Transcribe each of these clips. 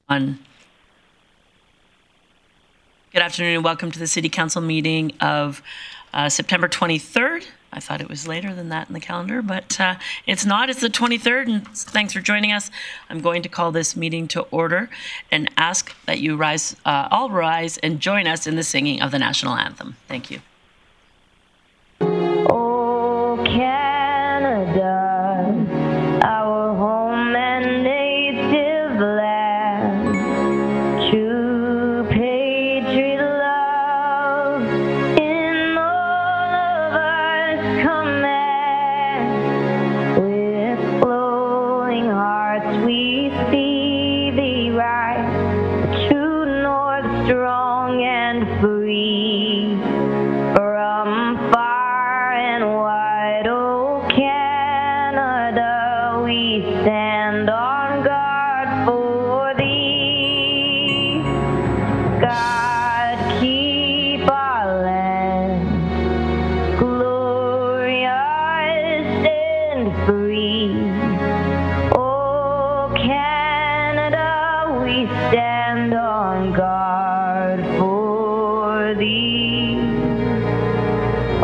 Good afternoon and welcome to the City Council meeting of September 23rd. I thought it was later than that in the calendar, but it's not. It's the 23rd, and thanks for joining us. I'm going to call this meeting to order and ask that you all rise and join us in the singing of the national anthem. Thank you. Oh, Canada, our home and native land, true patriot love in all of us command. With flowing hearts we see thee rise, the true north strong and free. From far and wide, oh Canada, we stand on guard for thee. God, keep our land glorious and free. Oh Canada, we stand on guard for thee.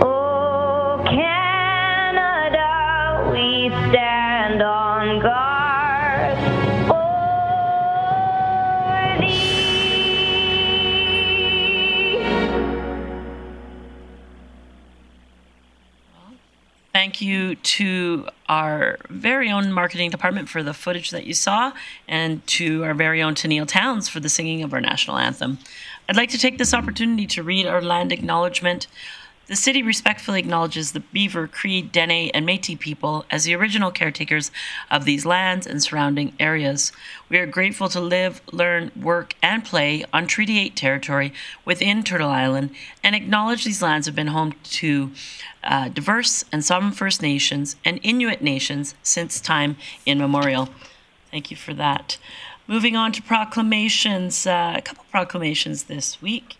Oh Canada, we stand on guard for thee. Thank you to our very own marketing department for the footage that you saw, and to our very own Tennille Towns for the singing of our national anthem. I'd like to take this opportunity to read our land acknowledgement. The city respectfully acknowledges the Beaver, Cree, Dene, and Métis people as the original caretakers of these lands and surrounding areas. We are grateful to live, learn, work, and play on Treaty 8 territory within Turtle Island, and acknowledge these lands have been home to diverse and sovereign First Nations and Inuit nations since time immemorial. Thank you for that. Moving on to proclamations, a couple proclamations this week.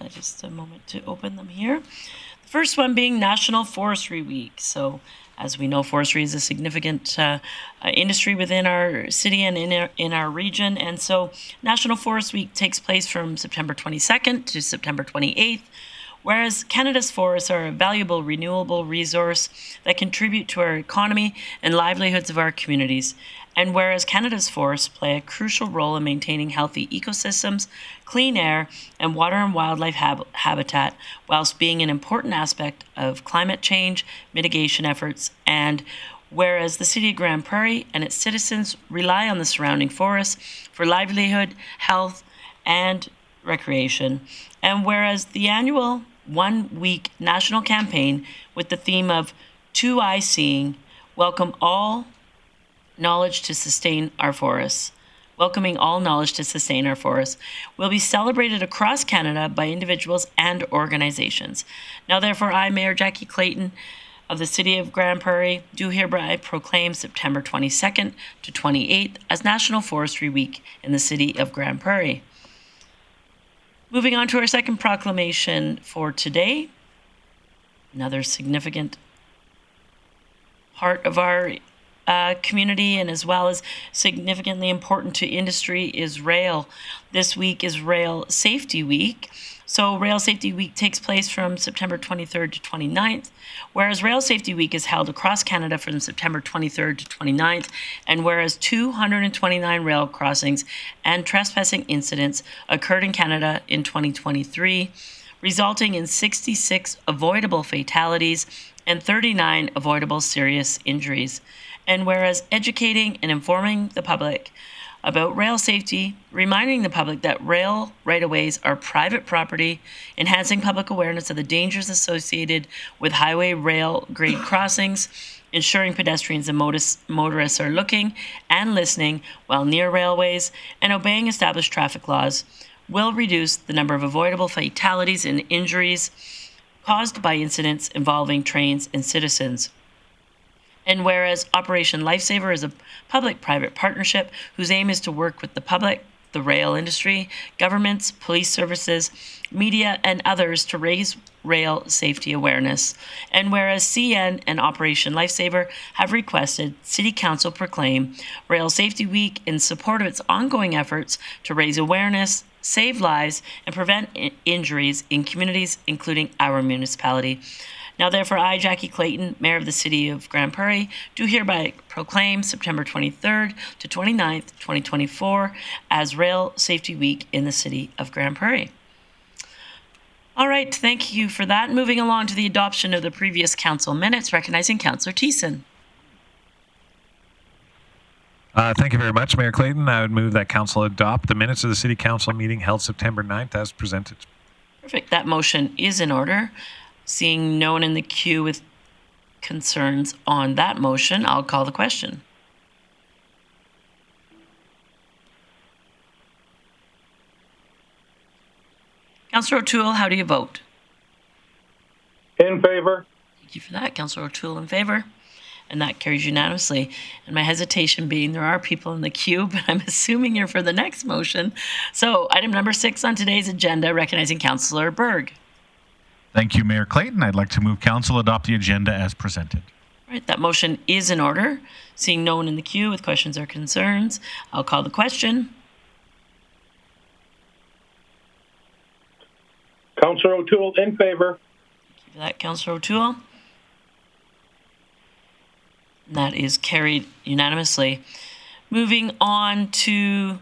Just a moment to open them here. The first one being National Forestry Week. So, as we know, forestry is a significant industry within our city and in our region. And so, National Forest Week takes place from September 22nd to September 28th. Whereas Canada's forests are a valuable renewable resource that contribute to our economy and livelihoods of our communities, and whereas Canada's forests play a crucial role in maintaining healthy ecosystems, clean air, and water and wildlife habitat, whilst being an important aspect of climate change mitigation efforts, and whereas the City of Grande Prairie and its citizens rely on the surrounding forests for livelihood, health, and recreation, and whereas the annual one-week national campaign with the theme of Two Eye Seeing, welcoming all knowledge to sustain our forests, will be celebrated across Canada by individuals and organizations. Now, therefore, I, Mayor Jackie Clayton of the City of Grande Prairie, do hereby proclaim September 22nd to 28th as National Forestry Week in the City of Grande Prairie. Moving on to our second proclamation for today, another significant part of our community, and as well as significantly important to industry, is rail. This week is Rail Safety Week. So Rail Safety Week takes place from September 23rd to 29th, whereas Rail Safety Week is held across Canada from September 23rd to 29th, and whereas 229 rail crossings and trespassing incidents occurred in Canada in 2023, resulting in 66 avoidable fatalities and 39 avoidable serious injuries. And whereas educating and informing the public about rail safety, reminding the public that rail right-of-ways are private property, enhancing public awareness of the dangers associated with highway rail grade crossings, ensuring pedestrians and motorists are looking and listening while near railways, and obeying established traffic laws, will reduce the number of avoidable fatalities and injuries caused by incidents involving trains and citizens. And whereas Operation Lifesaver is a public-private partnership whose aim is to work with the public, the rail industry, governments, police services, media, and others to raise rail safety awareness. And whereas CN and Operation Lifesaver have requested City Council proclaim Rail Safety Week in support of its ongoing efforts to raise awareness, save lives, and prevent injuries in communities, including our municipality. Now, therefore, I, Jackie Clayton, Mayor of the City of Grande Prairie, do hereby proclaim September 23rd to 29th, 2024 as Rail Safety Week in the City of Grande Prairie. All right, thank you for that. Moving along to the adoption of the previous council minutes, recognizing Councillor Thiessen. Thank you very much, Mayor Clayton. I would move that council adopt the minutes of the City Council meeting held September 9th as presented. Perfect. That motion is in order. Seeing no one in the queue with concerns on that motion, I'll call the question. Councillor O'Toole, how do you vote? In favor. Thank you for that. Councillor O'Toole in favor. And that carries unanimously. And my hesitation being there are people in the queue, but I'm assuming you're for the next motion. So item number 6 on today's agenda, recognizing Councillor Berg. Thank you, Mayor Clayton. I'd like to move council adopt the agenda as presented. All right, that motion is in order. Seeing no one in the queue with questions or concerns, I'll call the question. Councillor O'Toole in favor. Thank you for that, Councillor O'Toole. And that is carried unanimously. Moving on to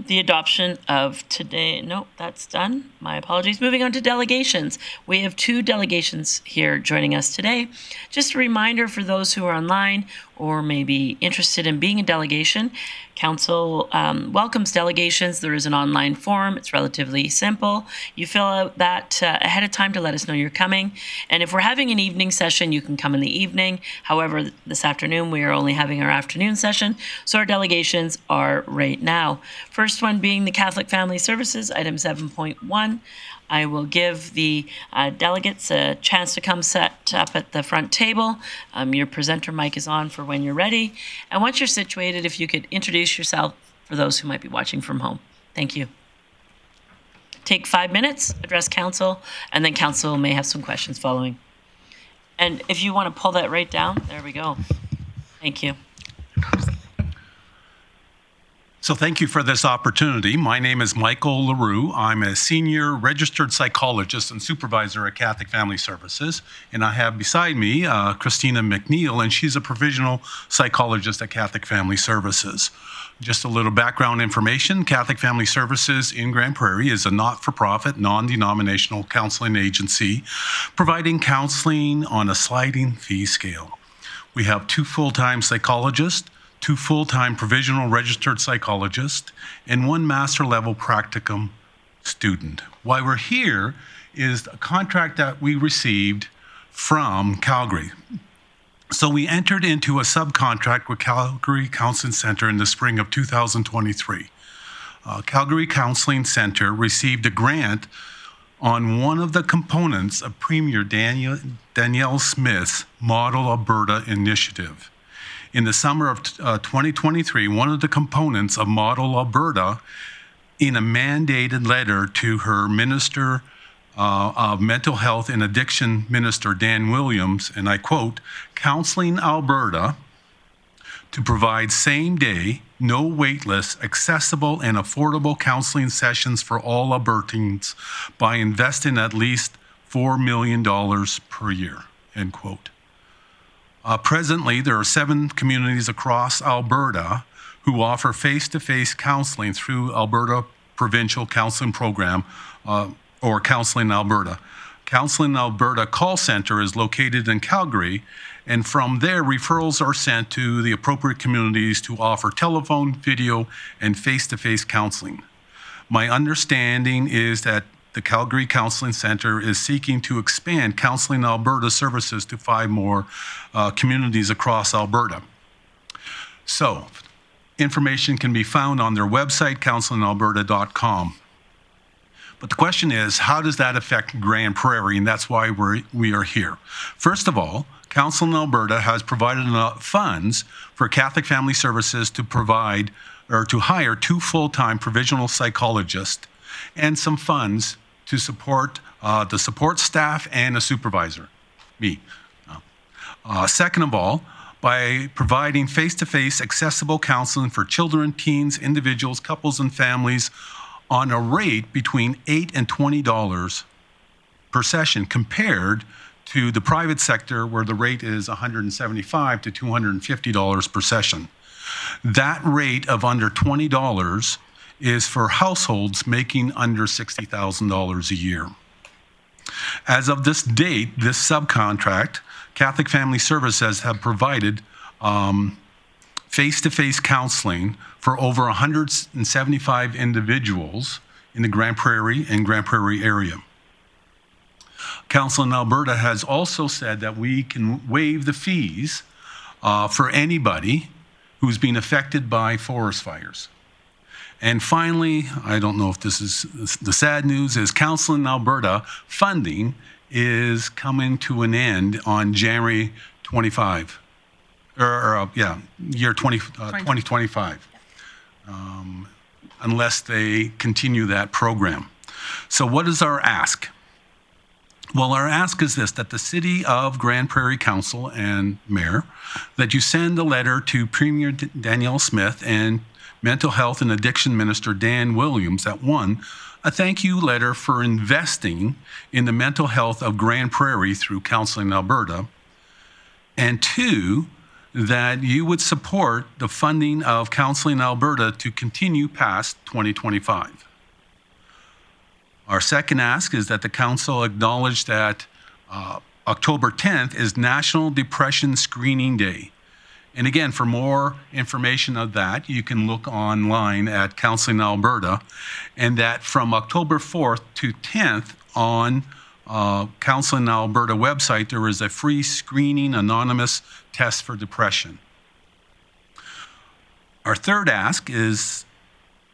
the adoption of today. Nope, that's done. My apologies. Moving on to delegations. We have 2 delegations here joining us today. Just a reminder for those who are online or may be interested in being a delegation, Council welcomes delegations. There is an online form. It's relatively simple. You fill out that ahead of time to let us know you're coming. And if we're having an evening session, you can come in the evening. However, this afternoon, we are only having our afternoon session. So our delegations are right now. First one being the Catholic Family Services, item 7.1. I will give the delegates a chance to come set up at the front table. Your presenter mic is on for when you're ready. And once you're situated, if you could introduce yourself for those who might be watching from home. Thank you. Take 5 minutes, address council, and then council may have some questions following. And if you want to pull that right down, there we go. Thank you. So thank you for this opportunity. My name is Michael LaRue. I'm a senior registered psychologist and supervisor at Catholic Family Services. And I have beside me Christina McNeil, and she's a provisional psychologist at Catholic Family Services. Just a little background information. Catholic Family Services in Grande Prairie is a not-for-profit, non-denominational counseling agency providing counseling on a sliding fee scale. We have 2 full-time psychologists, 2 full-time provisional registered psychologists, and 1 master-level practicum student. Why we're here is a contract that we received from Calgary. So we entered into a subcontract with Calgary Counseling Centre in the spring of 2023. Calgary Counseling Centre received a grant on one of the components of Premier Danielle Smith's Model Alberta initiative. In the summer of 2023, one of the components of Model Alberta, in a mandated letter to her Minister of Mental Health and Addiction Minister Dan Williams, and I quote, "Counseling Alberta to provide same-day, no waitlist, accessible and affordable counseling sessions for all Albertans by investing at least $4 million per year," end quote. Presently, there are 7 communities across Alberta who offer face-to-face counseling through Alberta Provincial Counseling Program, or Counseling Alberta. Counseling Alberta call center is located in Calgary, and from there, referrals are sent to the appropriate communities to offer telephone, video, and face-to-face counseling. My understanding is that the Calgary Counseling Centre is seeking to expand Counseling Alberta services to 5 more communities across Alberta. So, information can be found on their website, counselingalberta.com. But the question is, how does that affect Grande Prairie? And that's why we are here. First of all, Counseling Alberta has provided enough funds for Catholic Family Services to provide or to hire 2 full-time provisional psychologists and some funds to support the support staff and a supervisor, me. Second of all, by providing face-to-face accessible counseling for children, teens, individuals, couples, and families on a rate between $8 and $20 per session, compared to the private sector where the rate is $175 to $250 per session. That rate of under $20 is for households making under $60,000 a year. As of this date, this subcontract, Catholic Family Services have provided face-to-face counseling for over 175 individuals in the Grande Prairie and Grande Prairie area. Council in Alberta has also said that we can waive the fees for anybody who's been affected by forest fires. And finally, I don't know if this is the sad news, is Council in Alberta funding is coming to an end on January 25, year 2025, unless they continue that program. So what is our ask? Well, our ask is this, that the City of Grande Prairie Council and Mayor, that you send a letter to Premier Danielle Smith and Mental Health and Addiction Minister Dan Williams, that one, a thank you letter for investing in the mental health of Grande Prairie through Counseling Alberta, and 2, that you would support the funding of Counseling Alberta to continue past 2025. Our second ask is that the Council acknowledge that October 10th is National Depression Screening Day. And again, for more information of that, you can look online at Counseling Alberta, and that from October 4th to 10th on Counseling Alberta website, there is a free screening anonymous test for depression. Our third ask is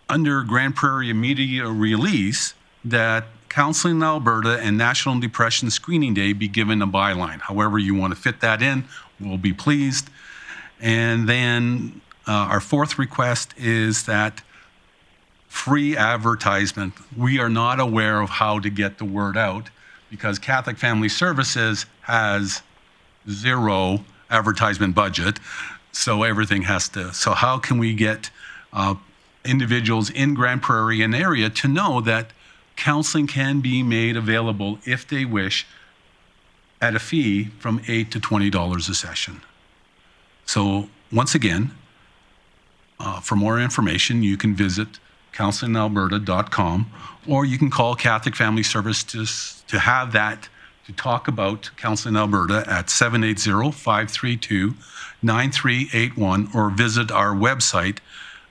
under Grande Prairie immediate release that Counseling Alberta and National Depression Screening Day be given a byline. However you want to fit that in, we'll be pleased. And then our fourth request is that free advertisement. We are not aware of how to get the word out because Catholic Family Services has 0 advertisement budget. So everything has to, so how can we get individuals in Grande Prairie and area to know that counseling can be made available if they wish at a fee from $8 to $20 a session. So once again, for more information, you can visit counselingalberta.com, or you can call Catholic Family Services to have that, to talk about Counseling Alberta at 780-532-9381, or visit our website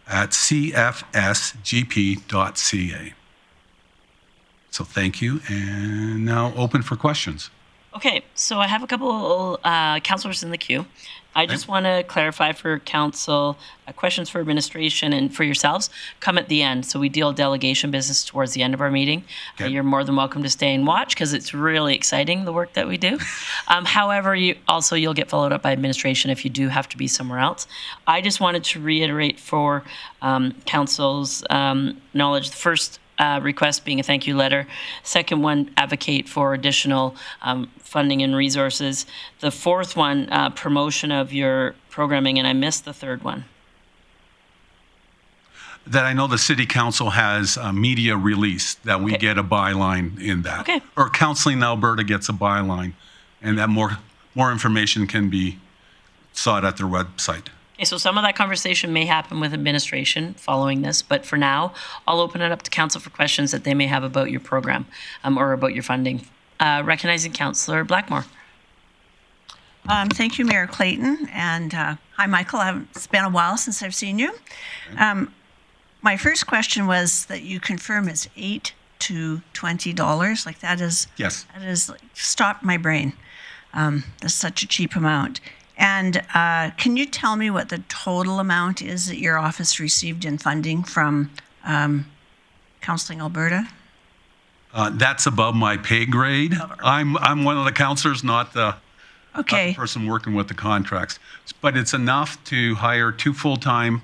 at cfsgp.ca. So thank you, and now open for questions. Okay, so I have a couple councillors in the queue. I just want to clarify for council, questions for administration and for yourselves come at the end. So we deal delegation business towards the end of our meeting. Okay. You're more than welcome to stay and watch because it's really exciting, the work that we do. However, you'll get followed up by administration if you do have to be somewhere else. I just wanted to reiterate for council's knowledge, the first request being a thank you letter. Second one, advocate for additional funding and resources. The fourth one, promotion of your programming, and I missed the third one. That I know the City Council has a media release that we get a byline in that. Okay. Or Counseling Alberta gets a byline, and that more information can be sought at their website. Okay, so some of that conversation may happen with administration following this, but for now, I'll open it up to council for questions that they may have about your program or about your funding. Recognizing Councillor Blackmore. Thank you, Mayor Clayton, and hi, Michael. It's been a while since I've seen you. My first question was that you confirm it's $8 to $20. Like that is, yes. That is like, stopped my brain. That's such a cheap amount. And can you tell me what the total amount is that your office received in funding from Counseling Alberta? That's above my pay grade. I'm one of the counselors, not the person working with the contracts. But it's enough to hire 2 full-time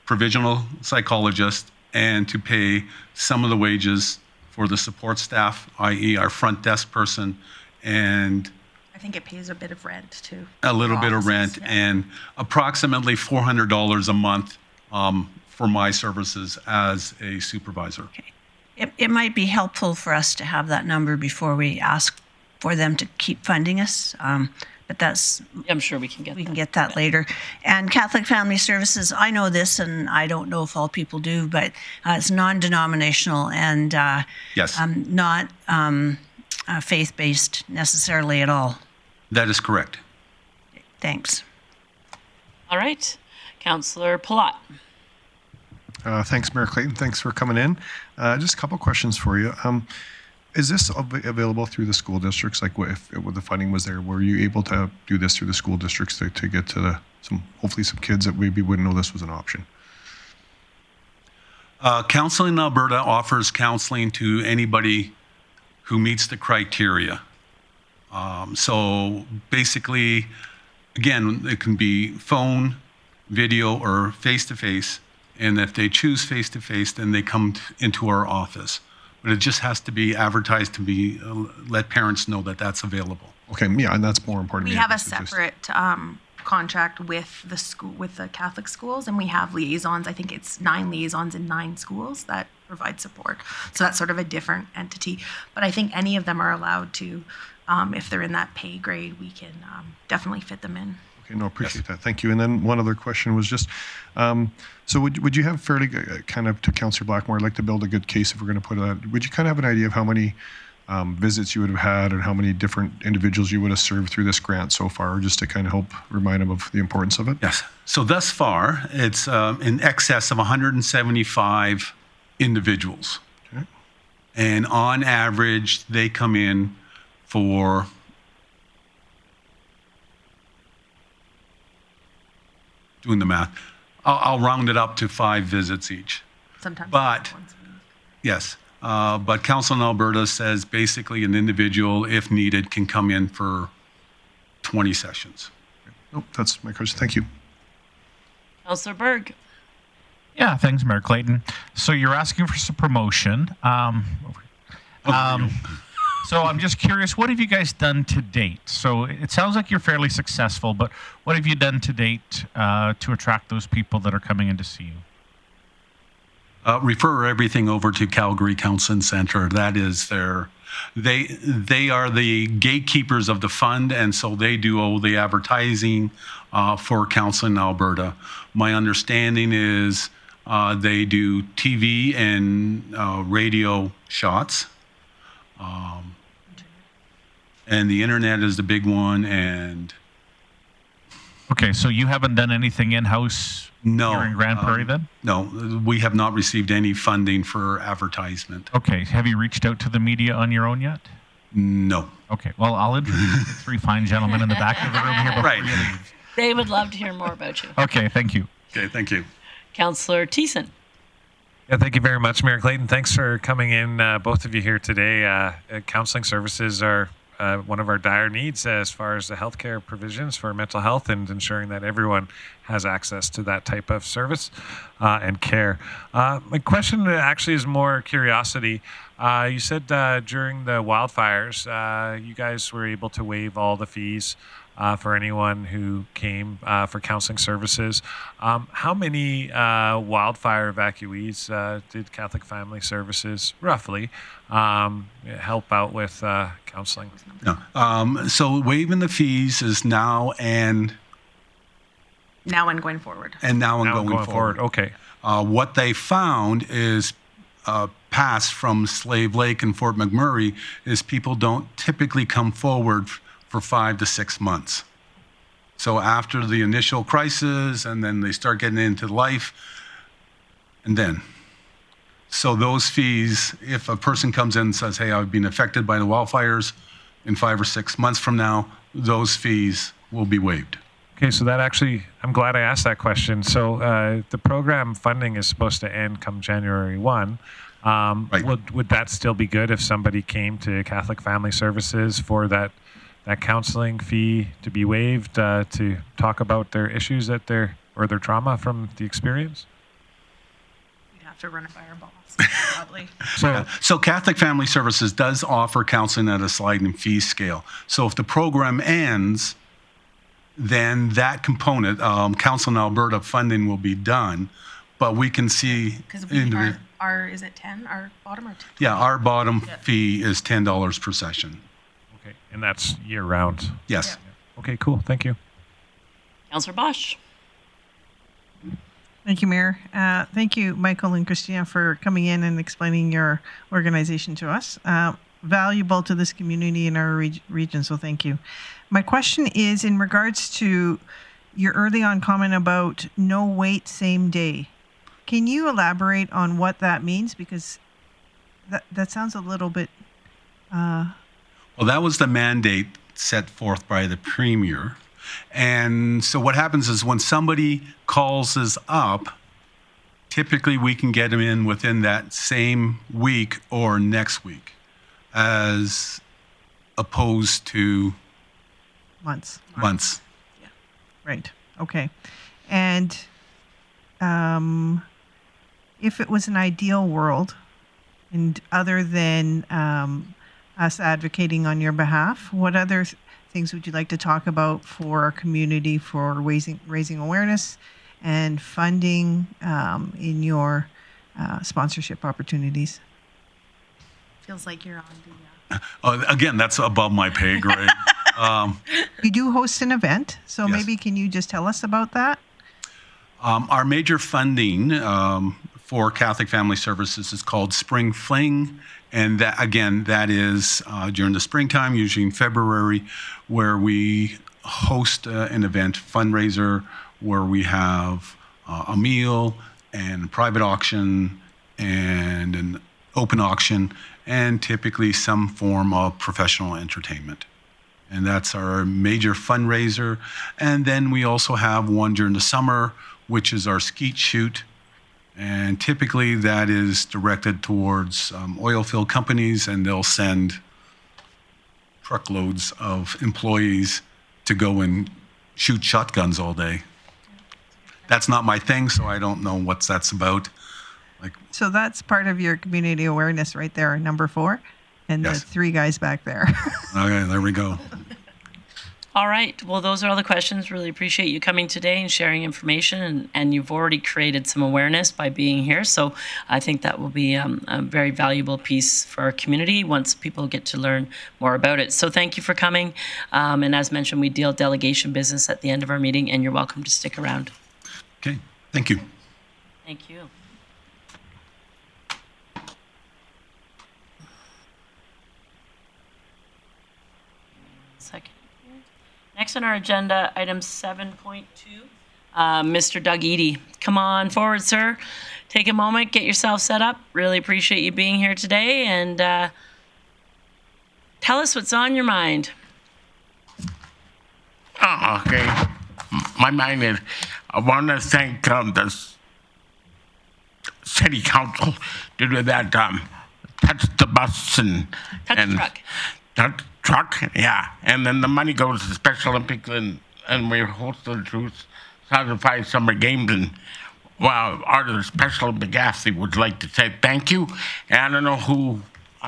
provisional psychologist and to pay some of the wages for the support staff, i.e. our front desk person, and I think it pays a bit of rent too. a little bit of rent, yeah. and approximately $400 a month for my services as a supervisor. Okay. It might be helpful for us to have that number before we ask for them to keep funding us, but that's I'm sure we can get that. get that later. And Catholic Family Services, I know this, and I don't know if all people do, but it's non-denominational and Yes, not faith-based necessarily at all. that is correct. Thanks. All right. Councillor Palat. Thanks, Mayor Clayton. Thanks for coming in. Just a couple questions for you. Is this available through the school districts? Like, if the funding was there, were you able to do this through the school districts to get to hopefully some kids that maybe wouldn't know this was an option? Counseling in Alberta offers counseling to anybody who meets the criteria. So basically, again, it can be phone, video, or face-to-face. And if they choose face-to-face, then they come into our office. But it just has to be advertised to be let parents know that that's available. Okay, yeah, and that's more important. We have a separate contract with the school, with the Catholic schools, and we have liaisons. I think it's 9 liaisons in 9 schools that provide support. So that's sort of a different entity. But I think any of them are allowed to, if they're in that pay grade, we can definitely fit them in. Okay, no, appreciate that. Thank you. And then one other question was just, so would you have fairly kind of, to Councillor Blackmore, I'd like to build a good case if we're going to put that, would you kind of have an idea of how many visits you would have had and how many different individuals you would have served through this grant so far, just to kind of help remind them of the importance of it? Yes. So thus far, it's in excess of 175 individuals. Okay. And on average, they come in for doing the math. I'll round it up to 5 visits each. Sometimes But- once a week. Yes. But Council in Alberta says basically an individual, if needed, can come in for 20 sessions. Nope, that's my question. Thank you. Councillor Berg. Yeah, thanks, Mayor Clayton. So you're asking for some promotion. So I'm just curious, what have you guys done to date? So it sounds like you're fairly successful, but what have you done to date to attract those people that are coming in to see you? Refer everything over to Calgary Counseling Centre. That is they are the gatekeepers of the fund, and so they do all the advertising for Counseling in Alberta. My understanding is they do TV and radio shots. And the internet is the big one, and Okay, so you haven't done anything in-house no, here in Grande Prairie then? No, we have not received any funding for advertisement. Okay, have you reached out to the media on your own yet? No. Okay, well, I'll introduce the 3 fine gentlemen in the back of the room here before Right. you leave. They would love to hear more about you. Okay, thank you. Okay, thank you. Councillor Thiessen. Yeah, thank you very much, Mayor Clayton. Thanks for coming in, both of you here today. Counseling services are one of our dire needs as far as the healthcare provisions for mental health and ensuring that everyone has access to that type of service and care. My question actually is more curiosity. You said during the wildfires, you guys were able to waive all the fees for anyone who came for counseling services. How many wildfire evacuees did Catholic Family Services roughly help out with counseling? No. So waiving the fees is now and going forward. going forward. Okay. What they found is past from Slave Lake and Fort McMurray is people don't typically come forward for 5 to 6 months. So after the initial crisis, and then they start getting into life, and then. So those fees, if a person comes in and says, hey, I've been affected by the wildfires, in 5 or 6 months from now, those fees will be waived. Okay, so that actually, I'm glad I asked that question. So the program funding is supposed to end come January 1. Right. Would that still be good if somebody came to Catholic Family Services for that counseling fee to be waived to talk about their issues or their trauma from the experience? have to run it by our boss, probably. So Catholic Family Services does offer counseling at a sliding fee scale. So if the program ends, then that component, Council in Alberta funding will be done, but we can see. Because is it 10, our bottom or 10? Yeah, our bottom fee is $10 per session. Okay, and that's year round. Yes. Yeah. Okay, cool. Thank you. Councillor Bosch. Thank you, Mayor. Thank you, Michael and Christina, for coming in and explaining your organization to us. Valuable to this community and our region, so thank you. My question is in regards to your early on comment about no wait, same day. Can you elaborate on what that means? Because that sounds a little bit... Well, that was the mandate set forth by the Premier. And so what happens is when somebody calls us up, typically we can get them in within that same week or next week, as opposed to months. Yeah. Right. Okay. And if it was an ideal world, and other than us advocating on your behalf, what other things would you like to talk about for our community for raising awareness and funding in your sponsorship opportunities? Feels like you're on the... again, that's above my pay grade. You do host an event, so Yes. maybe can you just tell us about that? Our major funding for Catholic Family Services is called Spring Fling. And that, again, that is during the springtime, usually in February, where we host an event fundraiser where we have a meal and a private auction and an open auction and typically some form of professional entertainment. And that's our major fundraiser. And then we also have one during the summer, which is our skeet shoot. And typically that is directed towards oil field companies, and they'll send truckloads of employees to go and shoot shotguns all day. That's not my thing, so I don't know what that's about. So that's part of your community awareness right there, number 4, and Yes. the 3 guys back there. Okay, there we go. All right. Well, those are all the questions. Really appreciate you coming today and sharing information. And you've already created some awareness by being here. So I think that will be a very valuable piece for our community once people get to learn more about it. So thank you for coming. And as mentioned, we deal delegation business at the end of our meeting, and you're welcome to stick around. Okay, thank you. Thank you. Second. Next on our agenda, item 7.2, Mr. Doug Edey. Come on forward, sir. Take a moment, get yourself set up. Really appreciate you being here today, and tell us what's on your mind. Oh, okay. My mind is, I want to thank the city council to do that, touch the bus and Truck. Touch truck, yeah. And then the money goes to Special Olympics, and we're hosting the 2005 Summer Games. And well, our Special Olympic athlete would like to say thank you. And I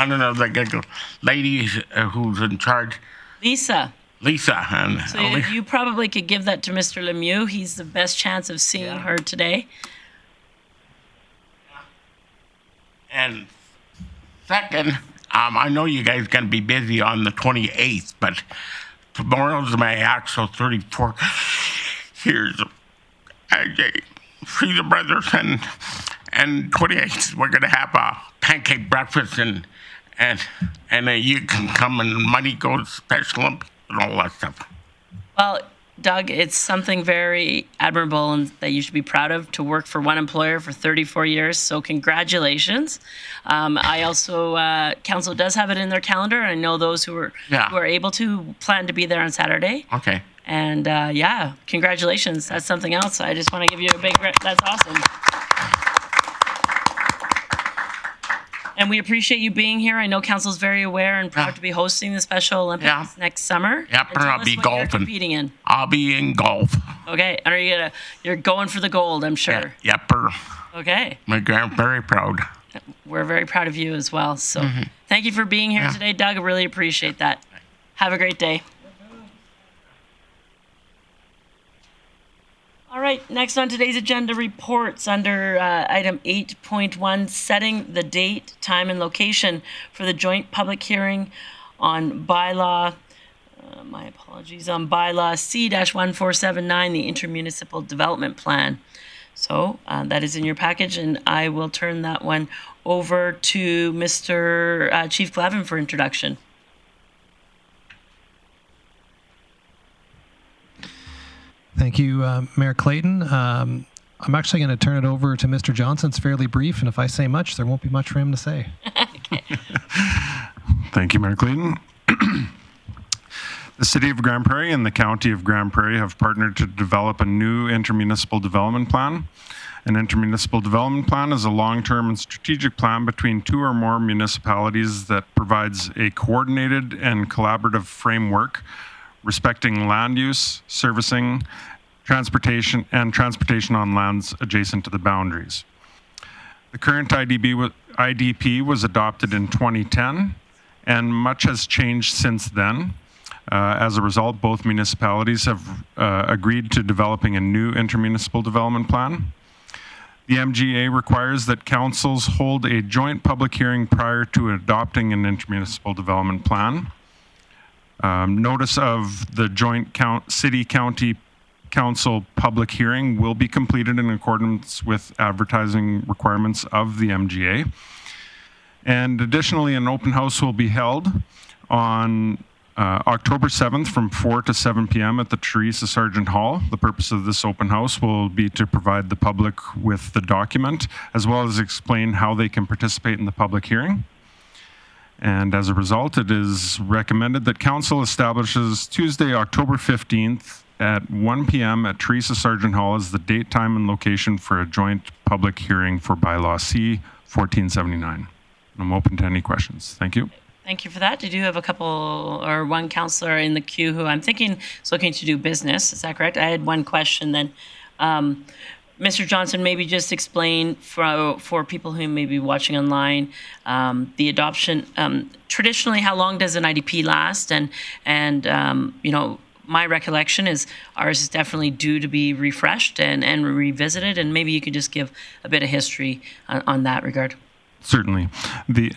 don't know the lady who's in charge. Lisa. And So you probably could give that to Mr. Lemieux. He's the best chance of seeing her today. And second, I know you guys are going to be busy on the 28th, but tomorrow's my actual 34 years of AJ, Freedom Brothers, and 28th we're going to have a pancake breakfast, and you can come and money goes to Special Olympics and all that stuff. Well, Doug, it's something very admirable and that you should be proud of, to work for one employer for 34 years. So congratulations. I also, council does have it in their calendar, and I know those who are able to plan to be there on Saturday. Okay. And congratulations. That's something else. I just want to give you a big, that's awesome. And we appreciate you being here. I know council's very aware and proud to be hosting the Special Olympics next summer. Yep, and I'll be golfing. Competing in. I'll be in golf. Okay, and you're going for the gold, I'm sure. Yep. Okay. Make Grande Prairie proud. We're very proud of you as well. So thank you for being here today, Doug. I really appreciate that. Have a great day. All right, next on today's agenda, reports under item 8.1, setting the date, time, and location for the joint public hearing on bylaw, my apologies, on bylaw C-1479, the intermunicipal development plan. So that is in your package, and I will turn that one over to Mr. Chief Glavin for introduction. Thank you, Mayor Clayton. I'm actually going to turn it over to Mr. Johnson. It's fairly brief, and if I say much, there won't be much for him to say. Thank you, Mayor Clayton. The City of Grande Prairie and the County of Grande Prairie have partnered to develop a new intermunicipal development plan. An intermunicipal development plan is a long-term and strategic plan between two or more municipalities that provides a coordinated and collaborative framework respecting land use, servicing, transportation on lands adjacent to the boundaries. The current IDP was adopted in 2010, and much has changed since then. As a result, both municipalities have agreed to developing a new intermunicipal development plan. The MGA requires that councils hold a joint public hearing prior to adopting an intermunicipal development plan. Notice of the joint city-county council public hearing will be completed in accordance with advertising requirements of the MGA. And additionally, an open house will be held on October 7th from 4 to 7 p.m. at the Teresa Sargent Hall. The purpose of this open house will be to provide the public with the document, as well as explain how they can participate in the public hearing. And as a result, it is recommended that Council establishes Tuesday, October 15th at 1 p.m. at Teresa Sargent Hall as the date, time, and location for a joint public hearing for Bylaw C-1479. I'm open to any questions. Thank you. Thank you for that. Did you have a couple or one councillor in the queue who I'm thinking is looking to do business? Is that correct? I had one question then. Mr. Johnson, maybe just explain for people who may be watching online the adoption. Traditionally, how long does an IDP last? And you know, my recollection is ours is definitely due to be refreshed and revisited. And maybe you could just give a bit of history on that regard. Certainly.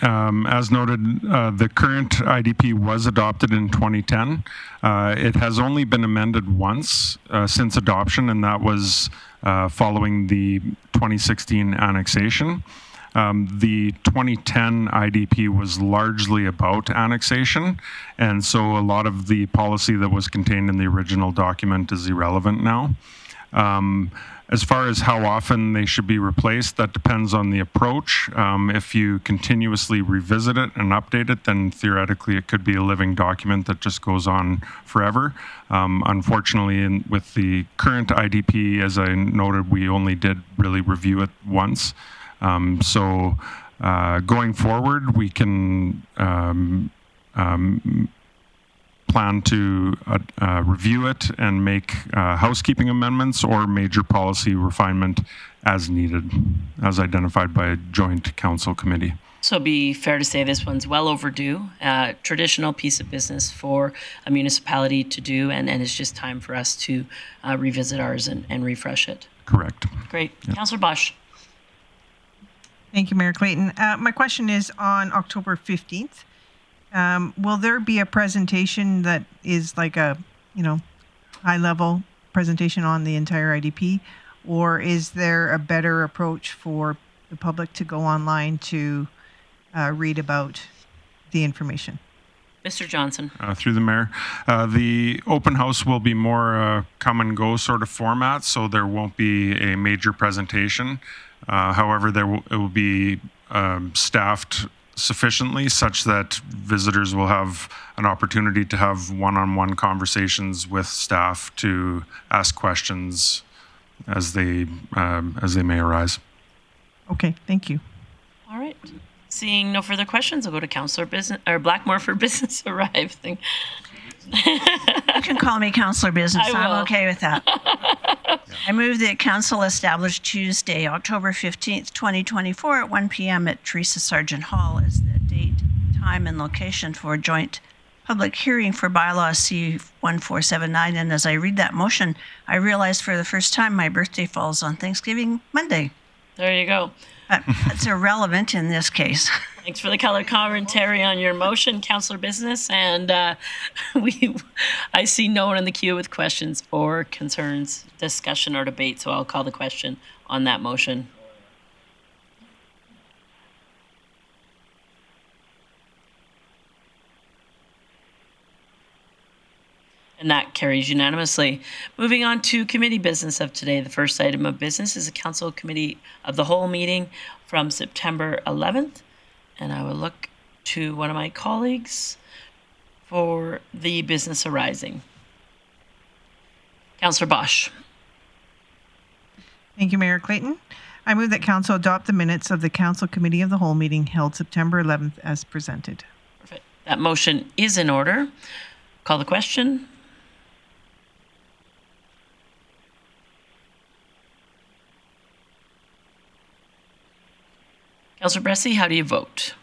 As noted, the current IDP was adopted in 2010. It has only been amended once since adoption, and that was following the 2016 annexation. The 2010 IDP was largely about annexation, and so a lot of the policy that was contained in the original document is irrelevant now. As far as how often they should be replaced, that depends on the approach. If you continuously revisit it and update it, then theoretically it could be a living document that just goes on forever. Unfortunately, with the current IDP, as I noted, we only did really review it once. So going forward, we can plan to review it and make housekeeping amendments or major policy refinement as needed, as identified by a joint council committee. So it'd be fair to say this one's well overdue, traditional piece of business for a municipality to do, and it's just time for us to revisit ours and refresh it. Correct. Great. Yep. Councillor Bosch. Thank you, Mayor Clayton. My question is on October 15th. Will there be a presentation that is like a, high-level presentation on the entire IDP, or is there a better approach for the public to go online to read about the information? Mr. Johnson. Through the mayor. The open house will be more come and go sort of format, so there won't be a major presentation. However, it will be staffed sufficiently such that visitors will have an opportunity to have one-on-one conversations with staff to ask questions as they may arise. Okay, thank you. All right. Seeing no further questions, I'll go to Councillor Blackmore for business arriving. You can call me Councillor Business. I will. I'm okay with that. I move that Council establish Tuesday, October 15th, 2024 at 1 p.m. at Teresa Sargent Hall as the date, time, and location for a joint public hearing for Bylaw C-1479. And as I read that motion, I realize for the first time my birthday falls on Thanksgiving Monday. There you go. But that's irrelevant in this case. Thanks for the color commentary on your motion, Councillor Business. And I see no one in the queue with questions or concerns, discussion, or debate. So I'll call the question on that motion. And that carries unanimously. Moving on to committee business of today. The first item of business is a Council Committee of the Whole meeting from September 11th. And I will look to one of my colleagues for the business arising. Councillor Bosch. Thank you, Mayor Clayton. I move that Council adopt the minutes of the Council Committee of the Whole meeting held September 11th as presented. Perfect. That motion is in order. Call the question. Councillor Bressie, how do you vote?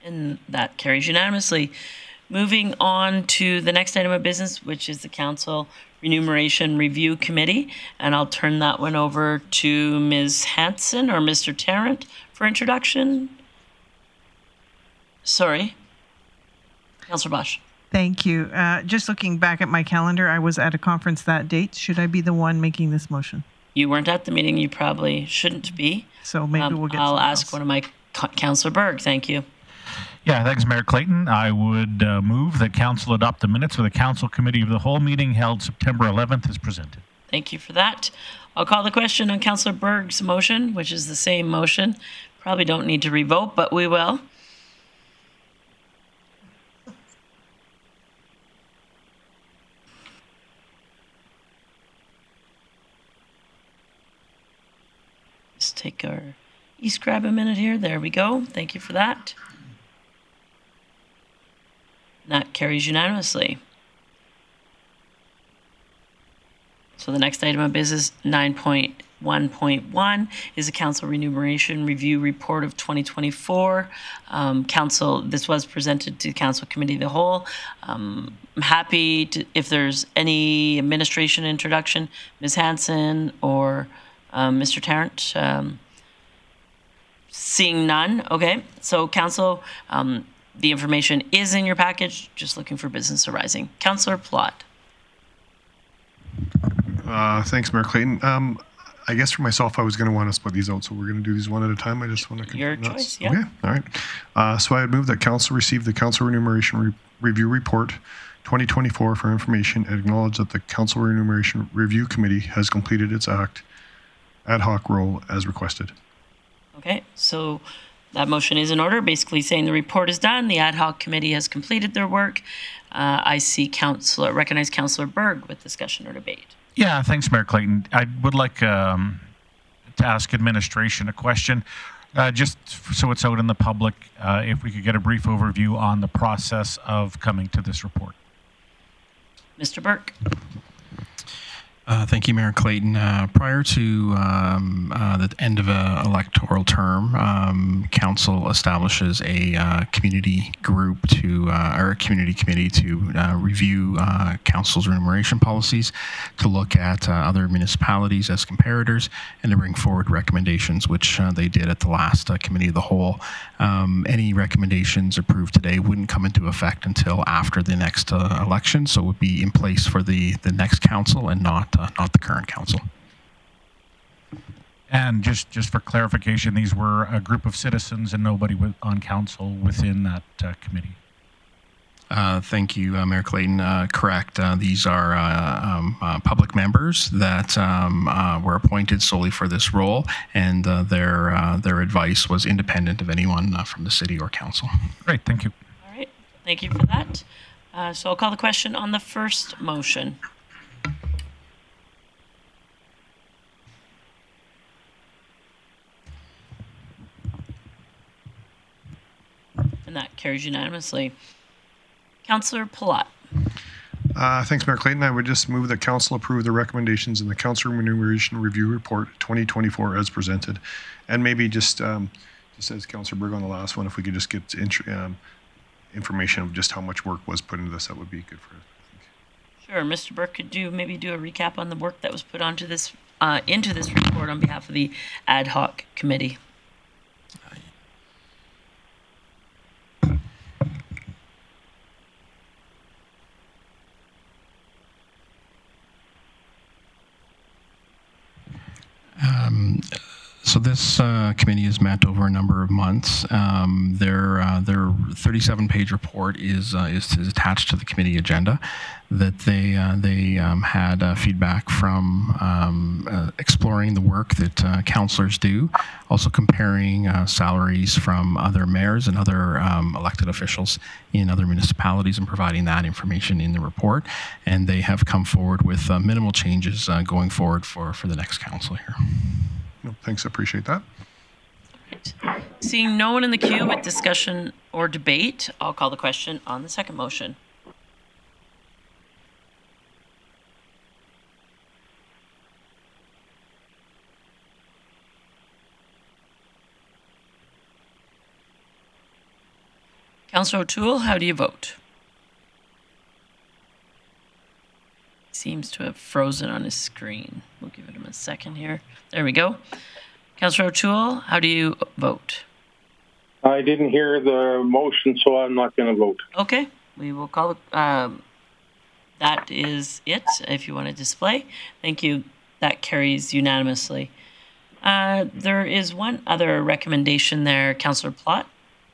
And that carries unanimously. Moving on to the next item of business, which is the Council Remuneration Review Committee. And I'll turn that one over to Ms. Hanson or Mr. Tarrant for introduction. Sorry. Councillor Bosch. Thank you. Just looking back at my calendar, I was at a conference that date. Should I be the one making this motion? You weren't at the meeting. You probably shouldn't be. So maybe we'll get I'll ask else. one of my Councillor Berg. Thank you. Yeah, thanks, Mayor Clayton. I would move that Council adopt the minutes of the Council Committee of the Whole meeting held September 11th as presented. Thank you for that. I'll call the question on Councillor Berg's motion, which is the same motion. Probably don't need to revote, but we will. Just take our East grab a minute here. There we go. Thank you for that. That carries unanimously. So the next item of business, 9.1.1, is a Council Remuneration Review Report of 2024. Council, this was presented to Council Committee of the Whole. I'm happy to, if there's any administration introduction, Ms. Hanson or Mr. Tarrant. Seeing none, okay. So Council, the information is in your package, just looking for business arising. Councillor Plott. Thanks, Mayor Clayton. I guess for myself, I was going to want to split these out, so we're going to do these one at a time. I just want to Your confirm choice, that's yeah. okay. All right. So I would move that Council receive the Council Remuneration Review Report 2024 for information and acknowledge that the Council Remuneration Review Committee has completed its ad hoc role as requested. Okay, so that motion is in order, basically saying the report is done, the ad hoc committee has completed their work. I see recognize Councillor Berg with discussion or debate. Yeah, thanks, Mayor Clayton. I would like to ask administration a question, just so it's out in the public, if we could get a brief overview on the process of coming to this report. Mr. Burke. Thank you, Mayor Clayton. Prior to the end of an electoral term, Council establishes a community group or a community committee to review Council's remuneration policies, to look at other municipalities as comparators, and to bring forward recommendations, which they did at the last Committee of the Whole. Any recommendations approved today wouldn't come into effect until after the next election, so it would be in place for the next Council and not the current Council. And just for clarification, these were a group of citizens and nobody on Council within that committee. Thank you, Mayor Clayton. Correct. These are public members that were appointed solely for this role, and their advice was independent of anyone from the city or council. Great, thank you. All right, thank you for that. So I'll call the question on the first motion. And that carries unanimously. Councillor Palat. Thanks, Mayor Clayton. I would just move that Council approve the recommendations in the Council Remuneration Review Report 2024 as presented. And maybe just as Councillor Berg on the last one, if we could just get information of just how much work was put into this, that would be good for us. Sure. Mr. Burke, could you maybe do a recap on the work that was put onto this into this report on behalf of the ad hoc committee? So this committee has met over a number of months. Their 37-page report is attached to the committee agenda. That they had feedback from exploring the work that councillors do, also comparing salaries from other mayors and other elected officials in other municipalities and providing that information in the report. And they have come forward with minimal changes going forward for the next council here. No, thanks, I appreciate that. Seeing no one in the queue with discussion or debate, I'll call the question on the second motion. Councillor O'Toole, how do you vote? Seems to have frozen on his screen. We'll give him a second here. There we go. Councillor O'Toole, how do you vote? I didn't hear the motion, so I'm not going to vote. Okay, we will call it. That is it, if you want to display. Thank you. That carries unanimously. There is one other recommendation there, Councillor Plott.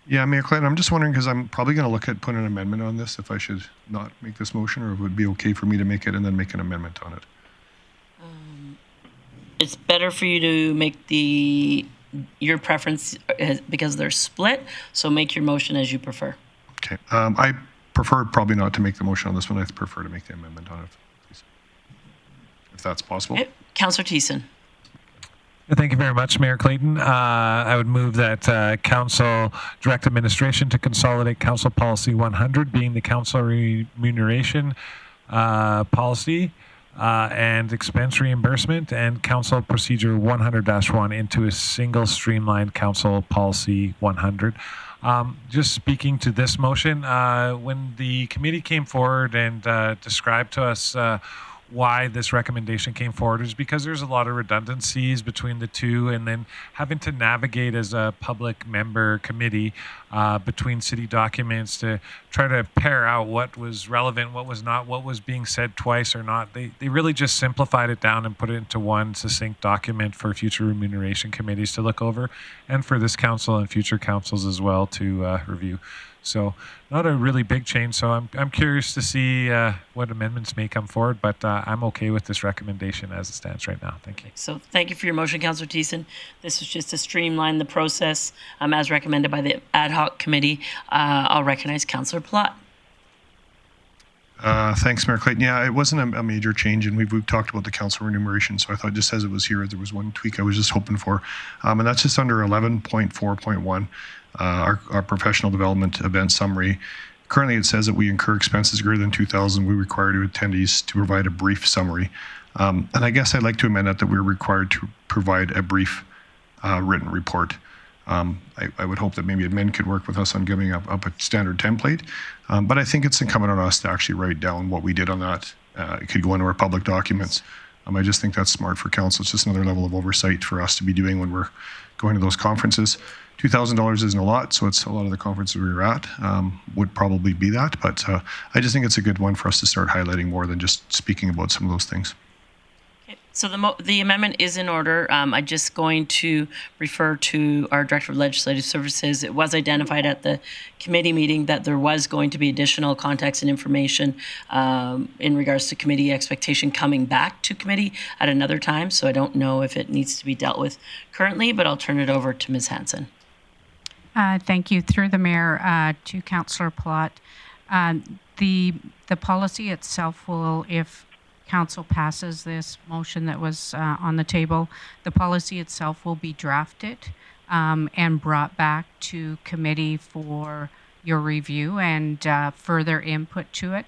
Yeah, Mayor Clayton, I'm just wondering, because I'm probably going to look at putting an amendment on this, if I should not make this motion, or if it would be okay for me to make it and then make an amendment on it. It's better for you to make your preference because they're split, so make your motion as you prefer. Okay. I prefer probably not to make the motion on this one. I prefer to make the amendment on it, please, if that's possible. Okay. Councillor Thiessen. Thank you very much, Mayor Clayton. I would move that Council direct administration to consolidate Council Policy 100, being the Council remuneration policy and expense reimbursement, and Council Procedure 100-1 into a single streamlined Council Policy 100. Just speaking to this motion, when the committee came forward and described to us why this recommendation came forward is because there's a lot of redundancies between the two, and then having to navigate as a public member committee between city documents to try to pair out what was relevant, what was not, what was being said twice or not. They really just simplified it down and put it into one succinct document for future remuneration committees to look over, and for this council and future councils as well to review. So not a really big change. So I'm curious to see what amendments may come forward, but I'm okay with this recommendation as it stands right now. Thank you. So thank you for your motion, Councillor Thiessen. This is just to streamline the process as recommended by the ad hoc committee. I'll recognize Councillor Plott. Thanks, Mayor Clayton. Yeah, it wasn't a major change, and we've talked about the council remuneration, so I thought just as it was here, there was one tweak I was just hoping for, and that's just under 11.4.1. Our professional development event summary. Currently, it says that we incur expenses greater than $2,000. We require to attendees to provide a brief summary. And I guess I'd like to amend that we're required to provide a brief written report. I would hope that maybe admin could work with us on giving up a standard template. But I think it's incumbent on us to actually write down what we did on that. It could go into our public documents. I just think that's smart for council. It's just another level of oversight for us to be doing when we're going to those conferences. $2,000 isn't a lot, so it's a lot of the conferences we were at would probably be that. But I just think it's a good one for us to start highlighting more than just speaking about some of those things. Okay. So the amendment is in order. I'm just going to refer to our Director of Legislative Services. It was identified at the committee meeting that there was going to be additional context and information in regards to committee expectation coming back to committee at another time. So I don't know if it needs to be dealt with currently, but I'll turn it over to Ms. Hanson. Thank you. Through the Mayor to Councillor Plott. The policy itself will, if Council passes this motion that was on the table, the policy itself will be drafted and brought back to committee for your review and further input to it.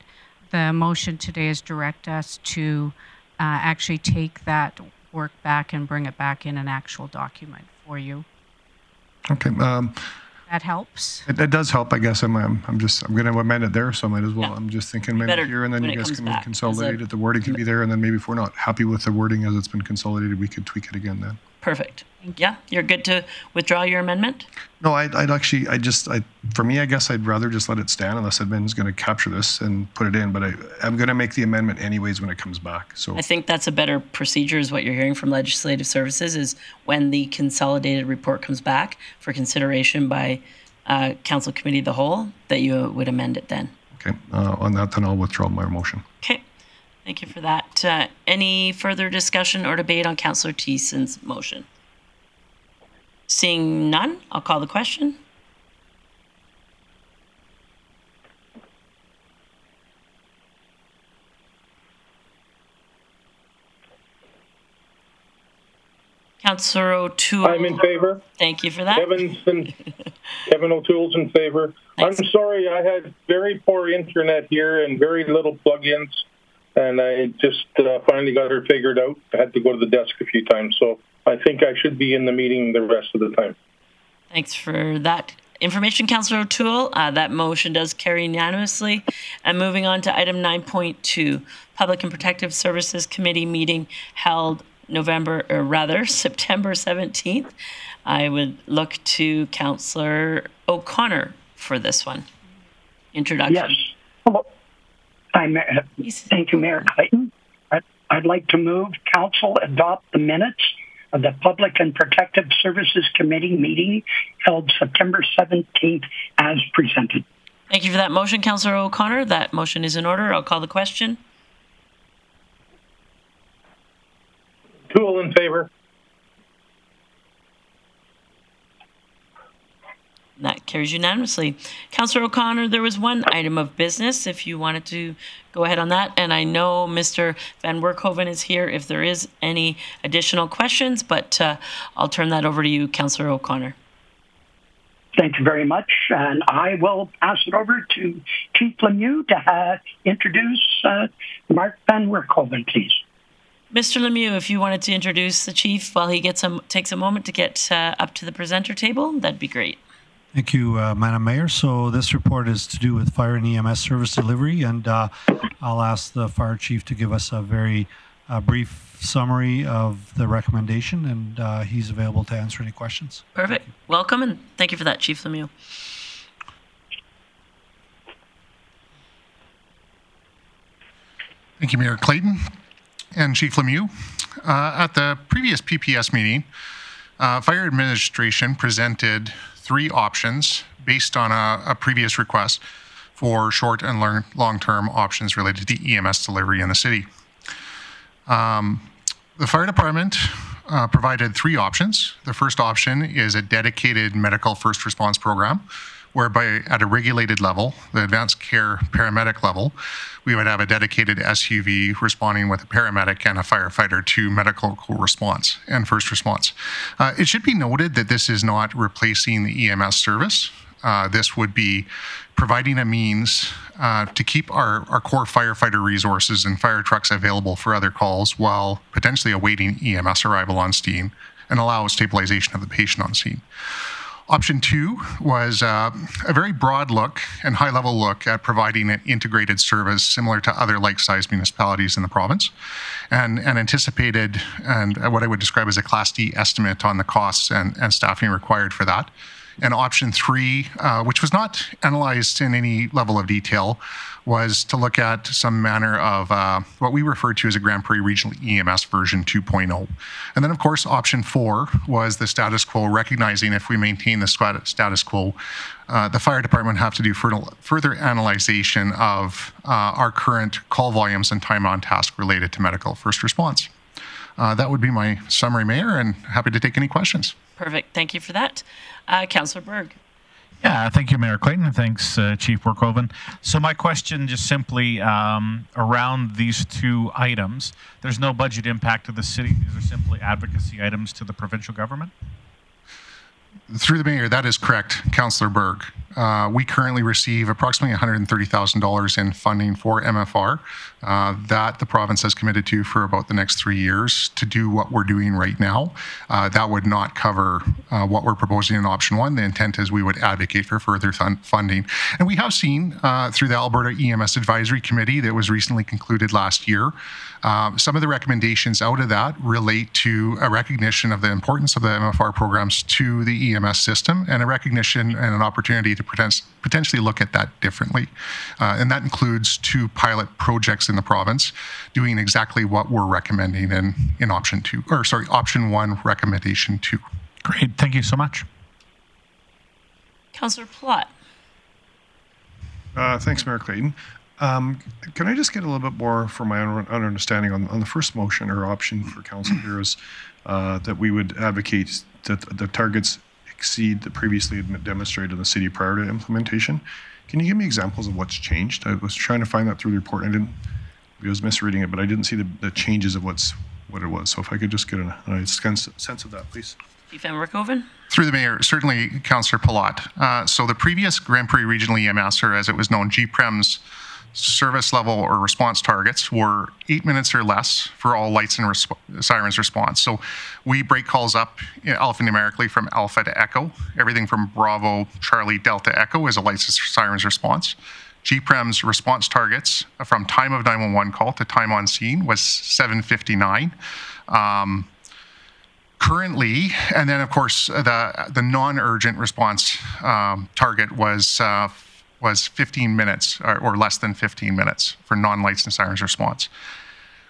The motion today is direct us to actually take that work back and bring it back in an actual document for you. Okay. That helps. It does help, I guess. I'm going to amend it there, so I might as well. Yeah. I'm just thinking maybe here, and then you guys can consolidate it. The wording can be there, and then maybe if we're not happy with the wording as it's been consolidated, we could tweak it again then. Perfect. Yeah, you're good to withdraw your amendment? No, for me, I guess I'd rather just let it stand unless admin's going to capture this and put it in, but I'm going to make the amendment anyways when it comes back. So I think that's a better procedure is what you're hearing from Legislative Services is when the consolidated report comes back for consideration by Council Committee of the Whole, that you would amend it then. Okay, on that, then I'll withdraw my motion. Okay, thank you for that. Any further discussion or debate on Councillor Thiessen's motion? Seeing none, I'll call the question. Councillor O'Toole. I'm in favor. Thank you for that. Kevin O'Toole's in favor. Thanks. I'm sorry, I had very poor internet here and very little plugins, and I just finally got her figured out. I had to go to the desk a few times, so I think I should be in the meeting the rest of the time. Thanks for that information, Councillor O'Toole. That motion does carry unanimously. And moving on to item 9.2, Public and Protective Services Committee meeting held September 17th. I would look to Councillor O'Connor for this one. Introduction. Yes. Hello. Thank you, Mayor Clayton. I'd like to move Council adopt the minutes of the Public and Protective Services Committee meeting held September 17th as presented. Thank you for that motion, Councillor O'Connor. That motion is in order. I'll call the question. O'Toole in favor. That carries unanimously. Councillor O'Connor, there was one item of business, if you wanted to go ahead on that. And I know Mr. Van Werkhoven is here if there is any additional questions, but I'll turn that over to you, Councillor O'Connor. Thank you very much. And I will pass it over to Chief Lemieux to introduce Mark Van Werkhoven, please. Mr. Lemieux, if you wanted to introduce the chief while he takes a moment to get up to the presenter table, that'd be great. Thank you, Madam Mayor. So this report is to do with fire and EMS service delivery, and I'll ask the fire chief to give us a very brief summary of the recommendation, and he's available to answer any questions. Perfect. Welcome, and thank you for that, Chief Lemieux. Thank you, Mayor Clayton and Chief Lemieux. At the previous PPS meeting, Fire Administration presented 3 options based on a previous request for short and long-term options related to EMS delivery in the city. The fire department provided 3 options. The first option is a dedicated medical first response program, whereby at a regulated level, the advanced care paramedic level, we would have a dedicated SUV responding with a paramedic and a firefighter to medical response and first response. It should be noted that this is not replacing the EMS service. This would be providing a means to keep our core firefighter resources and fire trucks available for other calls while potentially awaiting EMS arrival on scene and allow stabilization of the patient on scene. Option 2 was a very broad look and high-level look at providing an integrated service similar to other like-sized municipalities in the province, and anticipated and what I would describe as a Class D estimate on the costs and staffing required for that. And option 3, which was not analyzed in any level of detail, was to look at some manner of what we refer to as a Grande Prairie Regional EMS version 2.0. And then, of course, option 4 was the status quo, recognizing if we maintain the status quo, the fire department have to do further analyzation of our current call volumes and time on task related to medical first response. That would be my summary, Mayor, and happy to take any questions. Perfect. Thank you for that. Councillor Berg. Yeah, thank you, Mayor Clayton, and thanks, Chief Werkhoven. So my question just simply around these 2 items. There's no budget impact to the city. These are simply advocacy items to the provincial government? Through the Mayor, that is correct, Councillor Berg. We currently receive approximately $130,000 in funding for MFR that the province has committed to for about the next 3 years to do what we're doing right now. That would not cover what we're proposing in option one. The intent is we would advocate for further funding. And we have seen through the Alberta EMS Advisory Committee that was recently concluded last year, some of the recommendations out of that relate to a recognition of the importance of the MFR programs to the EMS system and a recognition and an opportunity to potentially look at that differently. And that includes 2 pilot projects in the province doing exactly what we're recommending in option one, recommendation 2. Great. Thank you so much. Councillor Plott. Thanks, Mayor Clayton. Can I just get a little bit more for my own understanding on the first motion or option for council here is that we would advocate that the targets exceed the previously demonstrated in the city prior to implementation. Can you give me examples of what's changed? I was trying to find that through the report and I was misreading it, but I didn't see the changes of what it was. So if I could just get a sense of that, please. Chief Emmerkoven. Through the Mayor, certainly Councillor Palat. So the previous Grande Prairie Regional EMS, or as it was known, GPREM's service level or response targets were 8 minutes or less for all lights and sirens response. So we break calls up alphanumerically from Alpha to Echo. Everything from Bravo, Charlie, Delta, Echo is a lights and sirens response. GPREM's response targets from time of 911 call to time on scene was 7:59. Currently, and then of course the non-urgent response target was 15 minutes or less than 15 minutes for non-lights and sirens response.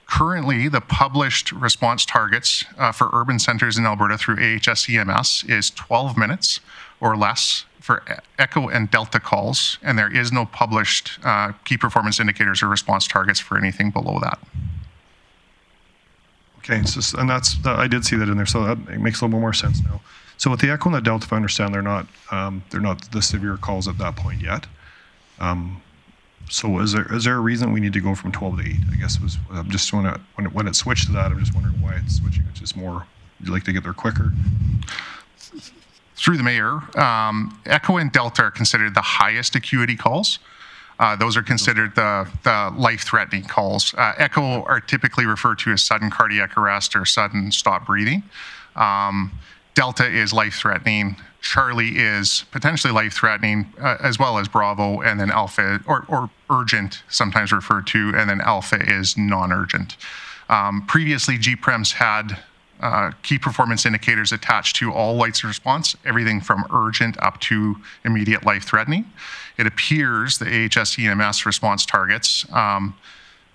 Currently, the published response targets for urban centers in Alberta through AHS EMS is 12 minutes or less for Echo and Delta calls, and there is no published key performance indicators or response targets for anything below that. Okay, so, and I did see that in there, so that makes a little more sense now. So with the Echo and the Delta, if I understand, they're not the severe calls at that point yet. So is there a reason we need to go from 12 to 8? I guess I'm just when it switched to that, I'm just wondering why it's switching. It's just more you like to get there quicker. Through the Mayor, Echo and Delta are considered the highest acuity calls. Those are considered the life-threatening calls. Echo are typically referred to as sudden cardiac arrest or sudden stop breathing. Delta is life-threatening. Charlie is potentially life-threatening, as well as Bravo, and then Alpha, or urgent, sometimes referred to, and then Alpha is non-urgent. Previously, GPREMs had key performance indicators attached to all lights response, everything from urgent up to immediate life-threatening. It appears the AHS EMS response targets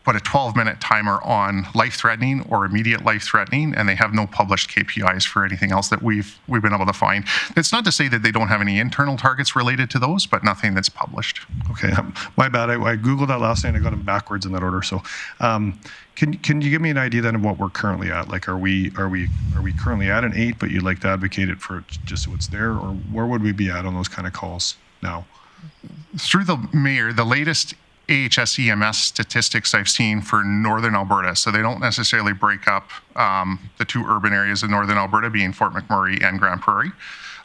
put a 12-minute timer on life-threatening or immediate life-threatening, and they have no published KPIs for anything else that we've been able to find. It's not to say that they don't have any internal targets related to those, but nothing that's published. Okay, my bad. I Googled that last night and I got them backwards in that order. So can you give me an idea then of what we're currently at? Like, are we currently at an 8, but you'd like to advocate it for just so it's there, or where would we be at on those kind of calls now? Through the Mayor, the latest AHS EMS statistics I've seen for Northern Alberta, so they don't necessarily break up the 2 urban areas of Northern Alberta, being Fort McMurray and Grande Prairie.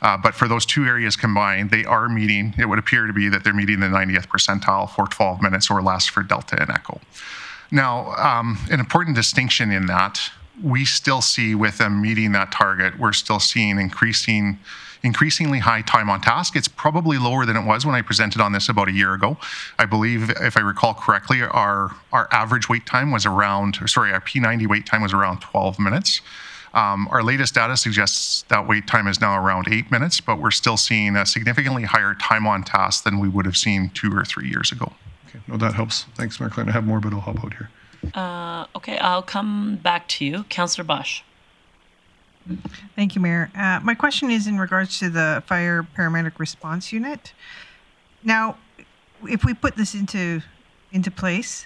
But for those 2 areas combined, they are meeting, it would appear to be that they're meeting the 90th percentile for 12 minutes or less for Delta and Echo. Now, an important distinction in that, we still see with them meeting that target, we're still seeing increasingly high time on task. It's probably lower than it was when I presented on this about a year ago. I believe, if I recall correctly, our average wait time was around, our P90 wait time was around 12 minutes. Our latest data suggests that wait time is now around 8 minutes, but we're still seeing a significantly higher time on task than we would have seen 2 or 3 years ago. Okay, no, that helps. Thanks, Mayor Clinton. I have more, but I'll hop out here. Okay, I'll come back to you. Councillor Bosch. Thank you, Mayor. My question is in regards to the Fire Paramedic Response Unit. Now, if we put this into place,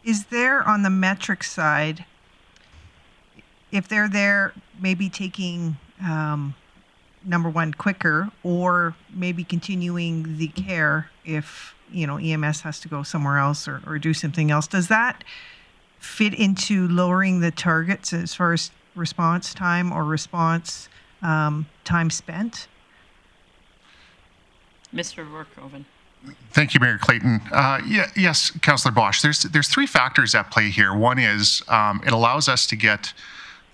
is there on the metric side, if they're there maybe taking number one quicker, or maybe continuing the care if EMS has to go somewhere else or do something else, does that fit into lowering the targets as far as response time or response time spent? Mr. Workoven. Thank you, Mayor Clayton. Yes, Councillor Bosch. There's three factors at play here. One is it allows us to get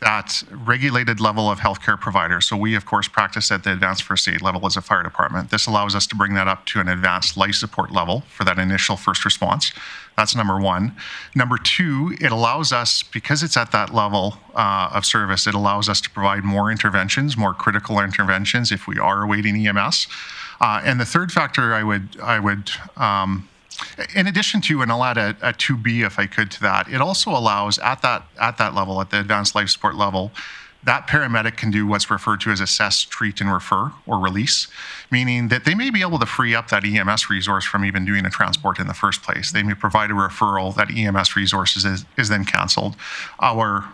that regulated level of healthcare provider. So we, of course, practice at the advanced first aid level as a fire department. This allows us to bring that up to an advanced life support level for that initial first response. That's number one. Number two, it allows us, because it's at that level of service, it allows us to provide more interventions, more critical interventions if we are awaiting EMS. And the third factor I would in addition to, and I'll add a 2B if I could to that, it also allows at that level, at the advanced life support level, that paramedic can do what's referred to as assess, treat, and refer, or release, meaning that they may be able to free up that EMS resource from even doing a transport in the first place. They may provide a referral, that EMS resource is then canceled. Our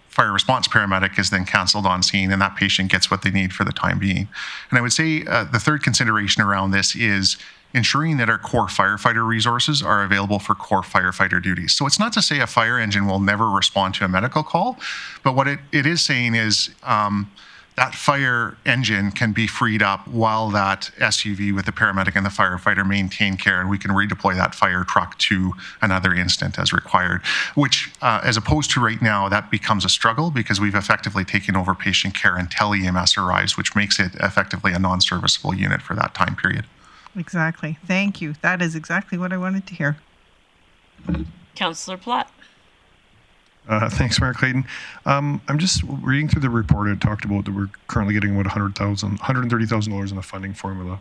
fire response paramedic is then canceled on scene, and that patient gets what they need for the time being. And I would say the third consideration around this is ensuring that our core firefighter resources are available for core firefighter duties. So it's not to say a fire engine will never respond to a medical call, but what it is saying is that fire engine can be freed up while that SUV with the paramedic and the firefighter maintain care, and we can redeploy that fire truck to another instant as required, which as opposed to right now, that becomes a struggle because we've effectively taken over patient care until EMS arrives, which makes it effectively a non-serviceable unit for that time period. Exactly. Thank you. That is exactly what I wanted to hear. Councillor Platt. Thanks, Mayor Clayton. I'm just reading through the report. It talked about that we're currently getting about $130,000 in the funding formula.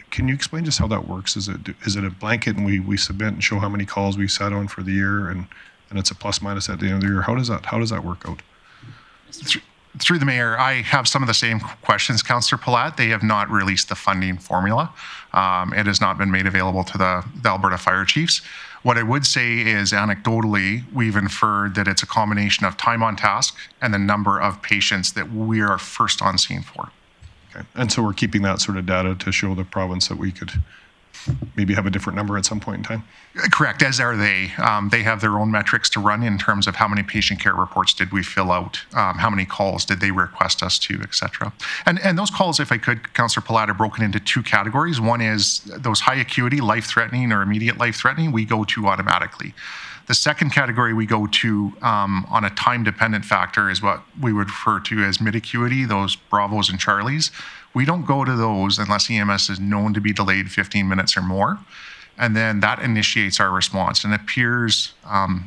Can you explain just how that works? Is it a blanket and we submit and show how many calls we sat on for the year, and it's a plus minus at the end of the year? How does that work out? Through the mayor, I have some of the same questions, Councillor Palat. They have not released the funding formula. It has not been made available to the Alberta Fire Chiefs. What I would say is, anecdotally, we've inferred that it's a combination of time on task and the number of patients that we are first on scene for. Okay, and so we're keeping that sort of data to show the province that we could maybe have a different number at some point in time? Correct, as are they. They have their own metrics to run in terms of how many patient care reports did we fill out, how many calls did they request us to, et cetera. And those calls, if I could, Councillor Palat, are broken into two categories. One is those high acuity, life-threatening or immediate life-threatening, we go to automatically. The second category we go to on a time-dependent factor is what we would refer to as mid-acuity, those Bravos and Charlies. We don't go to those unless EMS is known to be delayed 15 minutes or more. And then that initiates our response. And it appears,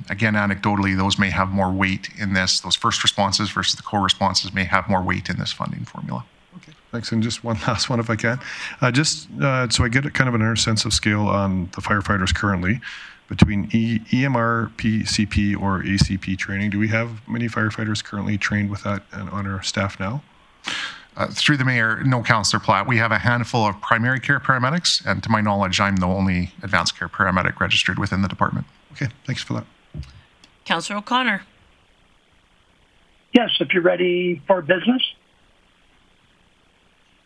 again, anecdotally, those may have more weight in this. Those first responses versus the core responses may have more weight in this funding formula. Okay, thanks. And just one last one, if I can. So I get kind of an inner sense of scale on the firefighters currently between EMR, PCP, or ACP training. Do we have many firefighters currently trained with that on our staff now? Through the mayor, no, Councillor Platt. We have a handful of primary care paramedics, and to my knowledge, I'm the only advanced care paramedic registered within the department. Okay, thanks for that. Councillor O'Connor. Yes, if you're ready for business.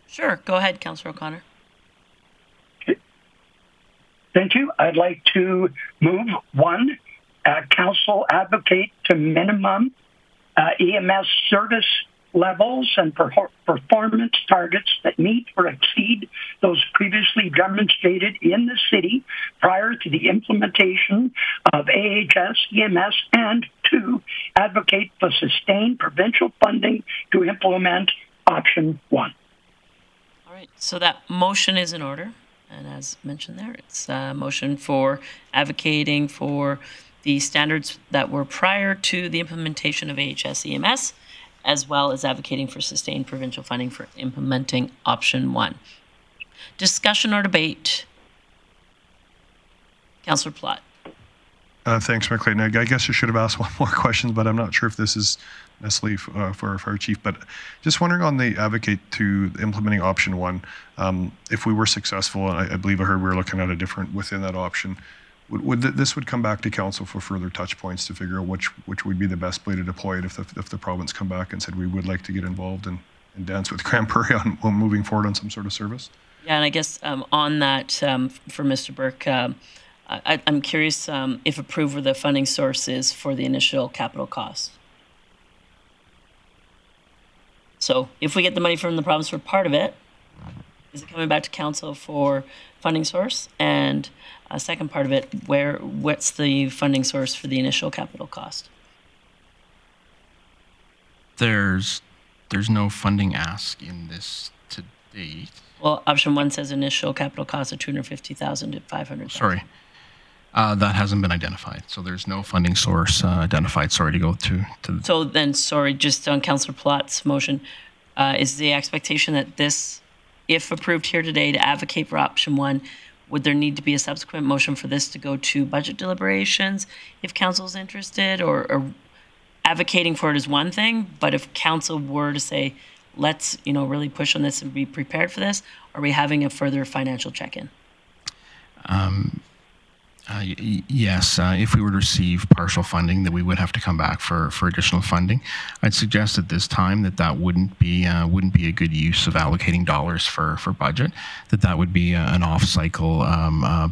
Sure, go ahead, Councillor O'Connor. Okay. Thank you. I'd like to move one, council advocate to minimum EMS service levels and performance targets that meet or exceed those previously demonstrated in the city prior to the implementation of AHS, EMS, and two, advocate for sustained provincial funding to implement option one. All right, so that motion is in order. And as mentioned there, it's a motion for advocating for the standards that were prior to the implementation of AHS, EMS, as well as advocating for sustained provincial funding for implementing option one. Discussion or debate? Councillor Platt. Thanks, Mayor Clayton. I guess I should have asked one more question, but I'm not sure if this is necessarily for our fire chief. But just wondering on the advocate to implementing option one, if we were successful, and I believe I heard we were looking at a different within that option, this would come back to council for further touch points to figure out which would be the best way to deploy it if the province come back and said we would like to get involved and dance with Grande Prairie on moving forward on some sort of service? Yeah, and I guess on that, for Mr. Burke, I'm curious if approved the funding source is for the initial capital cost. So if we get the money from the province for part of it, is it coming back to council for funding source? And a second part of it, what's the funding source for the initial capital cost? There's no funding ask in this to date. Well, option 1 says initial capital cost of $250,000 to $500,000. Sorry. That hasn't been identified. So there's no funding source identified. Sorry to go to. So then, sorry, just on Councillor Plot's motion, is the expectation that this, if approved here today to advocate for option 1, would there need to be a subsequent motion for this to go to budget deliberations if council's interested, or advocating for it is one thing, but if council were to say, let's, really push on this and be prepared for this, are we having a further financial check-in? Yes, if we were to receive partial funding, that we would have to come back for additional funding. I'd suggest at this time that wouldn't be a good use of allocating dollars for budget. That would be an off-cycle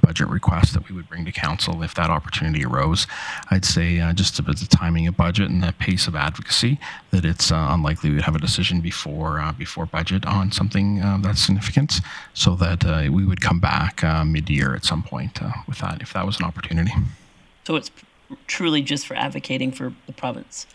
budget request that we would bring to council if that opportunity arose. I'd say just about the timing of budget and the pace of advocacy, that it's unlikely we'd have a decision before budget on something that's significant, so that we would come back mid-year at some point with that, if that was an opportunity. So it's truly just for advocating for the province.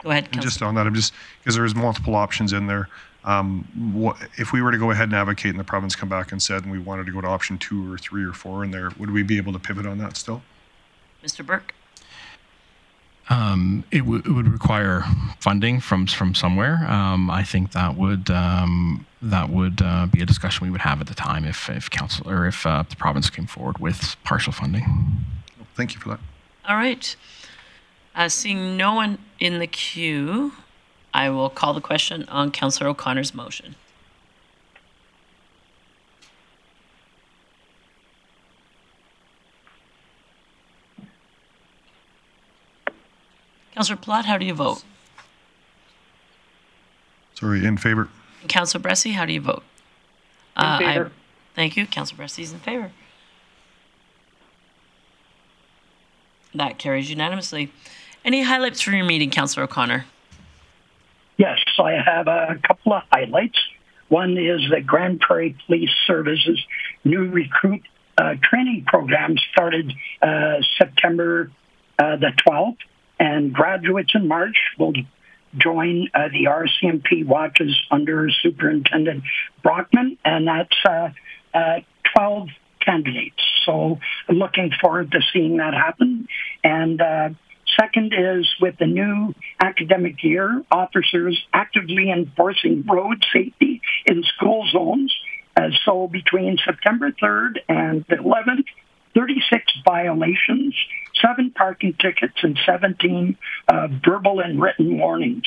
Go ahead, Councillor. Just on that, because there's multiple options in there. If we were to go ahead and advocate and the province come back and said and we wanted to go to option 2 or 3 or 4 in there, would we be able to pivot on that still? Mr. Burke? It would require funding from somewhere. I think that would be a discussion we would have at the time if council or if the province came forward with partial funding. Thank you for that. All right. Seeing no one in the queue, I will call the question on Councillor O'Connor's motion. Councillor Plott, how do you vote? Sorry, in favor. And Councillor Bressie, how do you vote? In favor. Thank you. Councillor Bressie is in favor. That carries unanimously. Any highlights from your meeting, Councillor O'Connor? Yes, I have a couple of highlights. One is the Grande Prairie Police Services new recruit training program started September the 12th. And graduates in March will join the RCMP watches under Superintendent Brockman, and that's 12 candidates. So looking forward to seeing that happen. And second is with the new academic year, officers actively enforcing road safety in school zones. So between September 3rd and the 11th, 36 violations, 7 parking tickets, and 17 verbal and written warnings.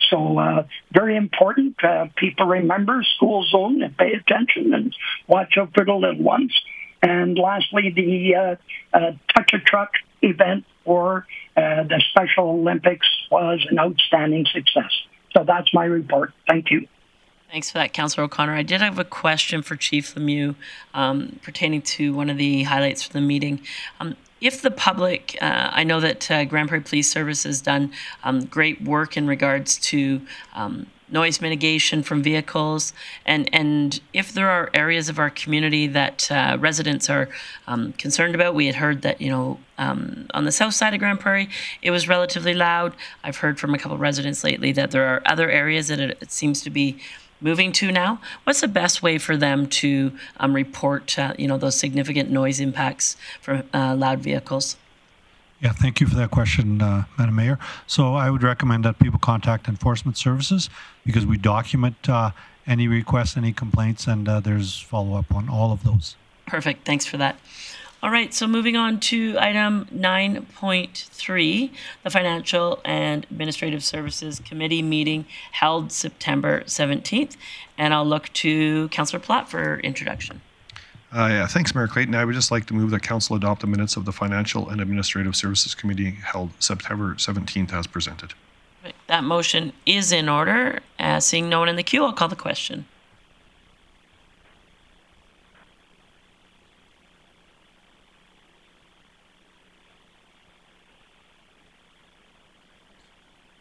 So very important. People remember school zone and pay attention and watch out for the little ones. And lastly, the Touch a Truck event for the Special Olympics was an outstanding success. So that's my report. Thank you. Thanks for that, Councillor O'Connor. I did have a question for Chief Lemieux pertaining to one of the highlights from the meeting. If the public, I know that Grande Prairie Police Service has done great work in regards to noise mitigation from vehicles, and if there are areas of our community that residents are concerned about, we had heard that, on the south side of Grande Prairie, it was relatively loud. I've heard from a couple of residents lately that there are other areas that it seems to be moving to now. What's the best way for them to report, those significant noise impacts from loud vehicles? Yeah, thank you for that question, Madam Mayor. So I would recommend that people contact Enforcement Services because we document any requests, any complaints, and there's follow-up on all of those. Perfect. Thanks for that. All right, so moving on to item 9.3, the Financial and Administrative Services Committee meeting held September 17th. And I'll look to Councillor Plott for introduction. Yeah, thanks, Mayor Clayton. I would just like to move that Council adopt the minutes of the Financial and Administrative Services Committee held September 17th as presented. Right, that motion is in order. Seeing no one in the queue, I'll call the question.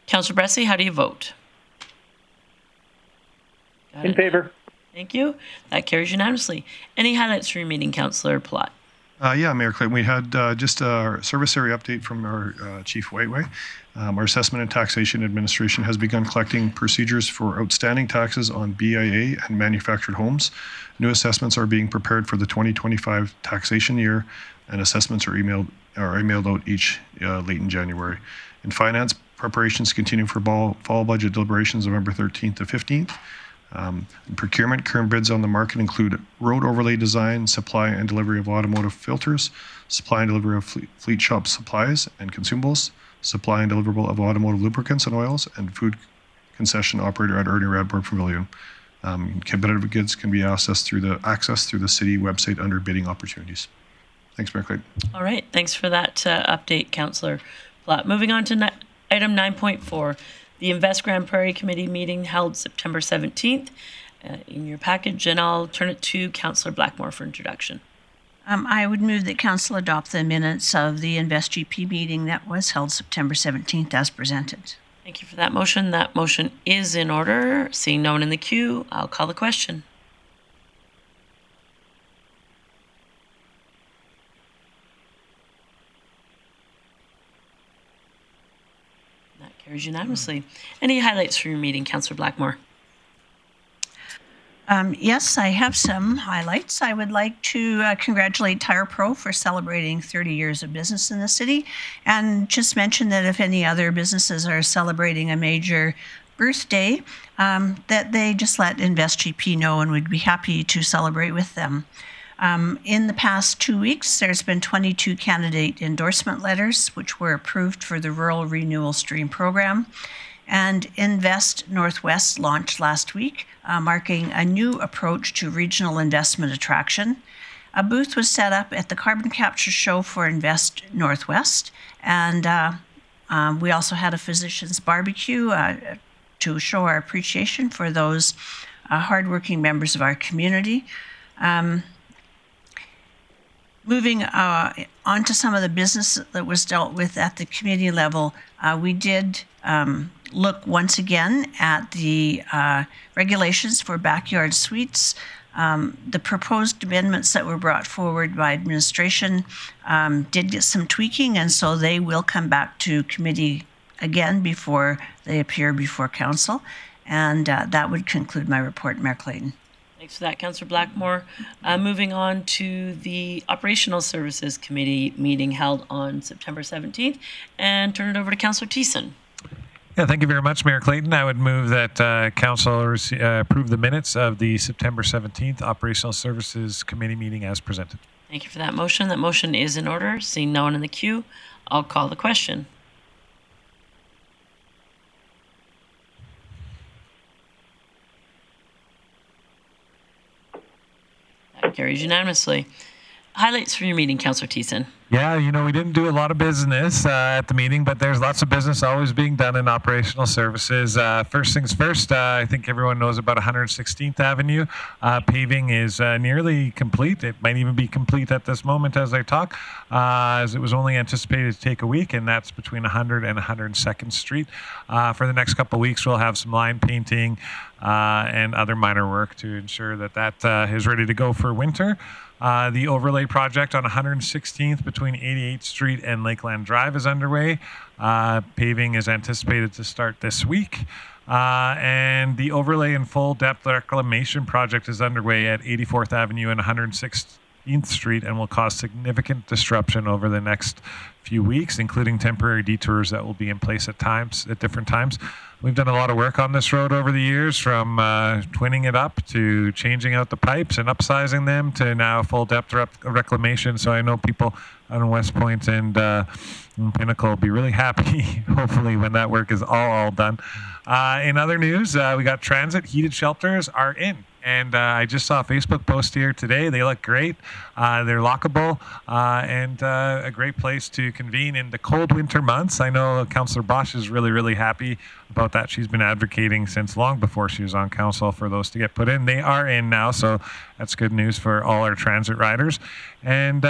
Councillor Bressie, how do you vote? In favor. Thank you. That carries unanimously. Any highlights from your meeting, Councillor Plott? Yeah, Mayor Clayton, we had just a service area update from our Chief Whiteway. Our Assessment and Taxation Administration has begun collecting procedures for outstanding taxes on BIA and manufactured homes. New assessments are being prepared for the 2025 taxation year, and assessments are emailed out each late in January. In finance, preparations continue for fall budget deliberations November 13th to 15th. In procurement, current bids on the market include road overlay design, supply and delivery of automotive filters, supply and delivery of fleet shop supplies and consumables, supply and deliverable of automotive lubricants and oils, and food concession operator at Ernie Radbourne Pavilion. Competitive bids can be accessed through the city website under bidding opportunities. Thanks, Mayor Clayton. All right. Thanks for that update, Councillor Plott. Moving on to item 9.4. The Invest Grande Prairie Committee meeting held September 17th in your package, and I'll turn it to Councillor Blackmore for introduction. I would move that Council adopt the minutes of the Invest GP meeting that was held September 17th as presented. Thank you for that motion. That motion is in order. Seeing no one in the queue, I'll call the question. Carries unanimously. Any highlights from your meeting, Councillor Blackmore? Yes, I have some highlights. I would like to congratulate Tire Pro for celebrating 30 years of business in the city, and just mention that if any other businesses are celebrating a major birthday, that they just let Invest GP know, and we'd be happy to celebrate with them. In the past 2 weeks, there's been 22 candidate endorsement letters, which were approved for the Rural Renewal Stream program. And Invest Northwest launched last week, marking a new approach to regional investment attraction. A booth was set up at the Carbon Capture Show for Invest Northwest. And we also had a physician's barbecue to show our appreciation for those hardworking members of our community. Moving on to some of the business that was dealt with at the committee level, we did look once again at the regulations for backyard suites. The proposed amendments that were brought forward by administration did get some tweaking, and so they will come back to committee again before they appear before council. And that would conclude my report, Mayor Clayton. Thanks for that, Councillor Blackmore. Moving on to the Operational Services Committee meeting held on September 17th, and turn it over to Councillor Thiessen. Yeah, thank you very much, Mayor Clayton. I would move that Council approve the minutes of the September 17th Operational Services Committee meeting as presented. Thank you for that motion. That motion is in order. Seeing no one in the queue, I'll call the question. That carries unanimously. Highlights from your meeting, Councillor Thiessen. Yeah, you know, we didn't do a lot of business at the meeting, but there's lots of business always being done in operational services. First things first, I think everyone knows about 116th Avenue. Paving is nearly complete. It might even be complete at this moment as I talk, as it was only anticipated to take a week, and that's between 100 and 102nd Street. For the next couple of weeks, we'll have some line painting and other minor work to ensure that that is ready to go for winter. The overlay project on 116th between 88th Street and Lakeland Drive is underway. Paving is anticipated to start this week. And the overlay and full depth reclamation project is underway at 84th Avenue and 116th Street and will cause significant disruption over the next few weeks, including temporary detours that will be in place at different times. We've done a lot of work on this road over the years, from twinning it up to changing out the pipes and upsizing them to now full depth reclamation. So I know people on West Point and Pinnacle will be really happy, hopefully, when that work is all done. In other news, we got transit heated shelters are in. And I just saw a Facebook post here today. They look great. They're lockable and a great place to convene in the cold winter months. I know Councillor Bosch is really, really happy about that. She's been advocating since long before she was on council for those to get put in. They are in now, so that's good news for all our transit riders. And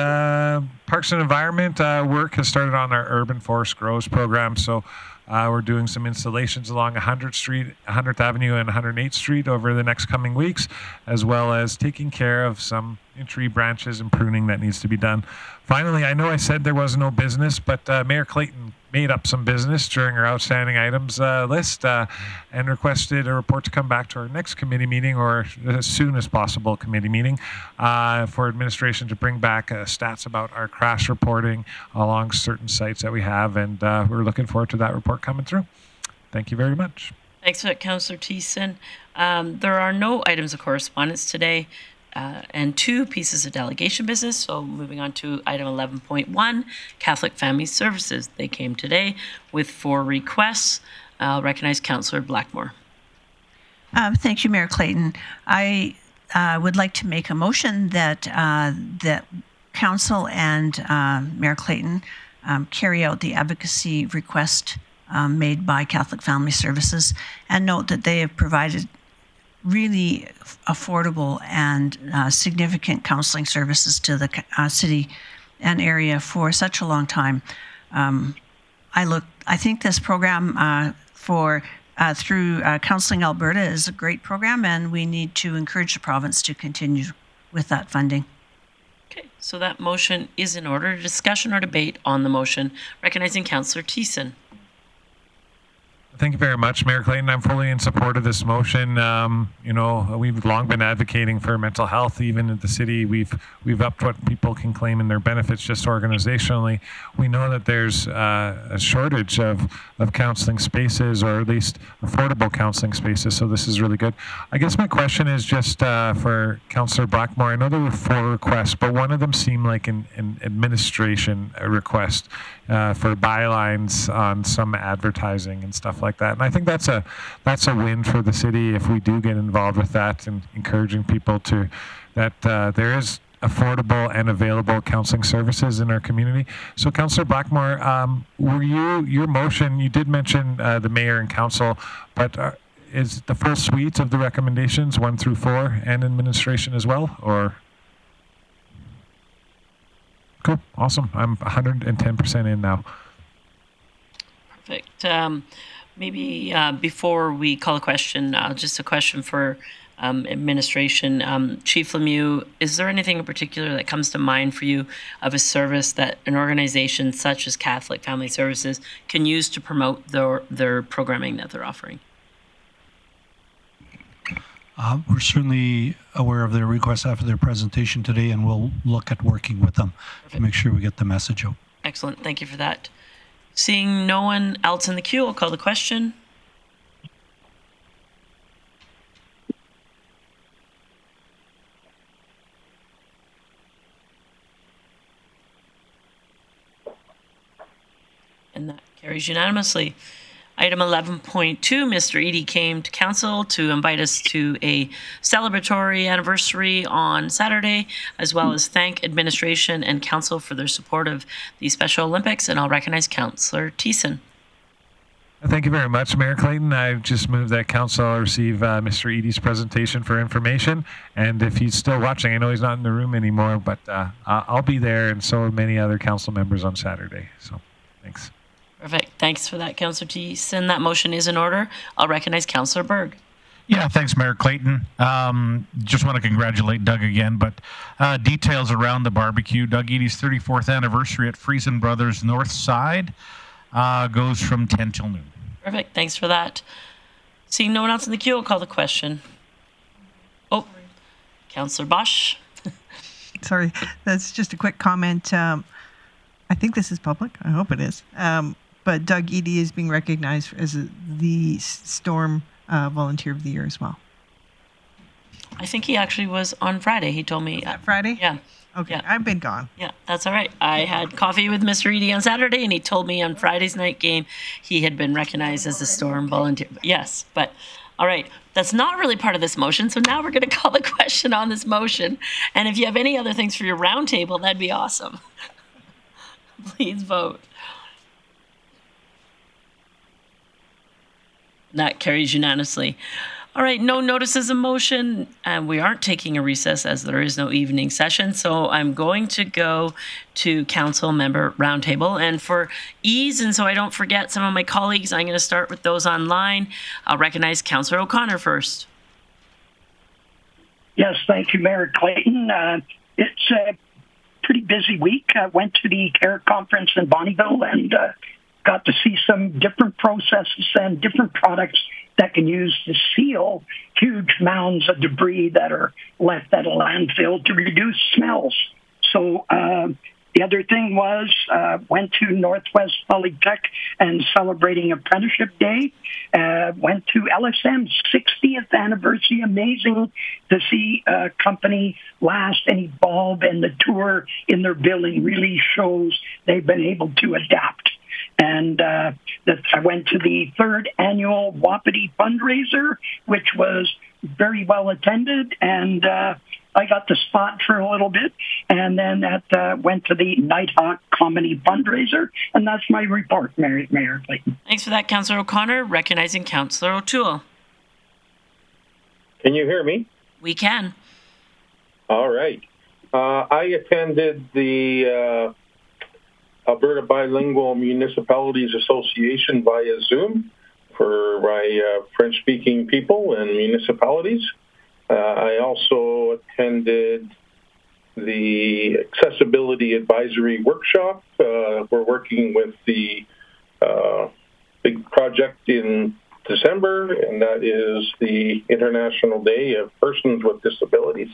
Parks and Environment work has started on our Urban Forest Grows program. So We're doing some installations along 100th Avenue and 108th Street over the next coming weeks, as well as taking care of some tree branches and pruning that needs to be done. Finally, I know I said there was no business, but Mayor Clayton made up some business during our outstanding items list and requested a report to come back to our next committee meeting, or as soon as possible committee meeting, for administration to bring back stats about our crash reporting along certain sites that we have, and we're looking forward to that report coming through. Thank you very much. Thanks for that, Councillor Thiessen. There are no items of correspondence today. And 2 pieces of delegation business. So moving on to item 11.1, Catholic Family Services. They came today with 4 requests. I'll recognize Councillor Blackmore. Thank you, Mayor Clayton. I would like to make a motion that that Council and Mayor Clayton carry out the advocacy request made by Catholic Family Services, and note that they have provided really affordable and significant counseling services to the city and area for such a long time. I think this program through Counseling Alberta is a great program, and we need to encourage the province to continue with that funding. Okay, so that motion is in order. Discussion or debate on the motion. Recognizing Councillor Thiessen. Thank you very much, Mayor Clayton. I'm fully in support of this motion. You know, we've long been advocating for mental health. Even in the city, we've upped what people can claim in their benefits just organizationally. We know that there's a shortage of counseling spaces, or at least affordable counseling spaces, so this is really good. I guess my question is just for Councillor Blackmore. I know there were 4 requests, but one of them seemed like an administration request for bylines on some advertising and stuff like that. And I think that's a win for the city if we do get involved with that, and encouraging people to that there is affordable and available counseling services in our community. So, Councillor Blackmore, were your motion? You did mention the mayor and council, but is the full suite of the recommendations 1 through 4 and administration as well, or? Cool, awesome. I'm 110% in now. Perfect. Maybe before we call a question, just a question for administration. Chief Lemieux, is there anything in particular that comes to mind for you of a service that an organization such as Catholic Family Services can use to promote their programming that they're offering? We're certainly aware of their requests after their presentation today, and we'll look at working with them to make sure we get the message out. Excellent. Thank you for that. Seeing no one else in the queue, I'll call the question. And that carries unanimously. Item 11.2, Mr. Edey came to council to invite us to a celebratory anniversary on Saturday, as well as thank administration and council for their support of the Special Olympics. And I'll recognize Councillor Thiessen. Thank you very much, Mayor Clayton. I just moved that council receive Mr. Edey's presentation for information. And if he's still watching, I know he's not in the room anymore, but I'll be there, and so are many other council members on Saturday. So thanks. Perfect. Thanks for that, Councillor Thiessen. That motion is in order. I'll recognize Councillor Berg. Yeah, thanks, Mayor Clayton. Just want to congratulate Doug again, but details around the barbecue. Doug Edey's 34th anniversary at Friesen Brothers North Side goes from 10 till noon. Perfect. Thanks for that. Seeing no one else in the queue, I'll call the question. Oh, Councillor Bosch. Sorry, that's just a quick comment. I think this is public. I hope it is. But Doug Edey is being recognized as the Storm Volunteer of the Year as well. I think he actually was on Friday. He told me. Was that Friday? Yeah. Okay, yeah. I've been gone. Yeah, that's all right. I had coffee with Mr. Edey on Saturday, and he told me on Friday's night game he had been recognized as the Storm Volunteer. Yes, but all right. That's not really part of this motion, so now we're going to call the question on this motion. And if you have any other things for your roundtable, that'd be awesome. Please vote. That carries unanimously. All right, no notices of motion, and we aren't taking a recess as there is no evening session. So I'm going to go to council member roundtable. And for ease, and so I don't forget some of my colleagues, I'm going to start with those online. I'll recognize Councillor O'Connor first. Yes, thank you, Mayor Clayton. It's a pretty busy week. I went to the CARE conference in Bonnyville and got to see some different processes and different products that can use to seal huge mounds of debris that are left at a landfill to reduce smells. So the other thing was went to Northwest Polytech and celebrating Apprenticeship Day. Went to LSM's 60th anniversary. Amazing to see a company last and evolve, and the tour in their building really shows they've been able to adapt. And I went to the 3rd annual Wapiti fundraiser, which was very well attended, and I got the spot for a little bit, and then went to the Nighthawk Comedy fundraiser, and that's my report, Mayor Clayton. Thanks for that, Councillor O'Connor. Recognizing Councillor O'Toole. Can you hear me? We can. All right. I attended the Alberta Bilingual Municipalities Association via Zoom for my French-speaking people and municipalities. I also attended the Accessibility Advisory Workshop. We're working with the big project in December, and that is the International Day of Persons with Disabilities.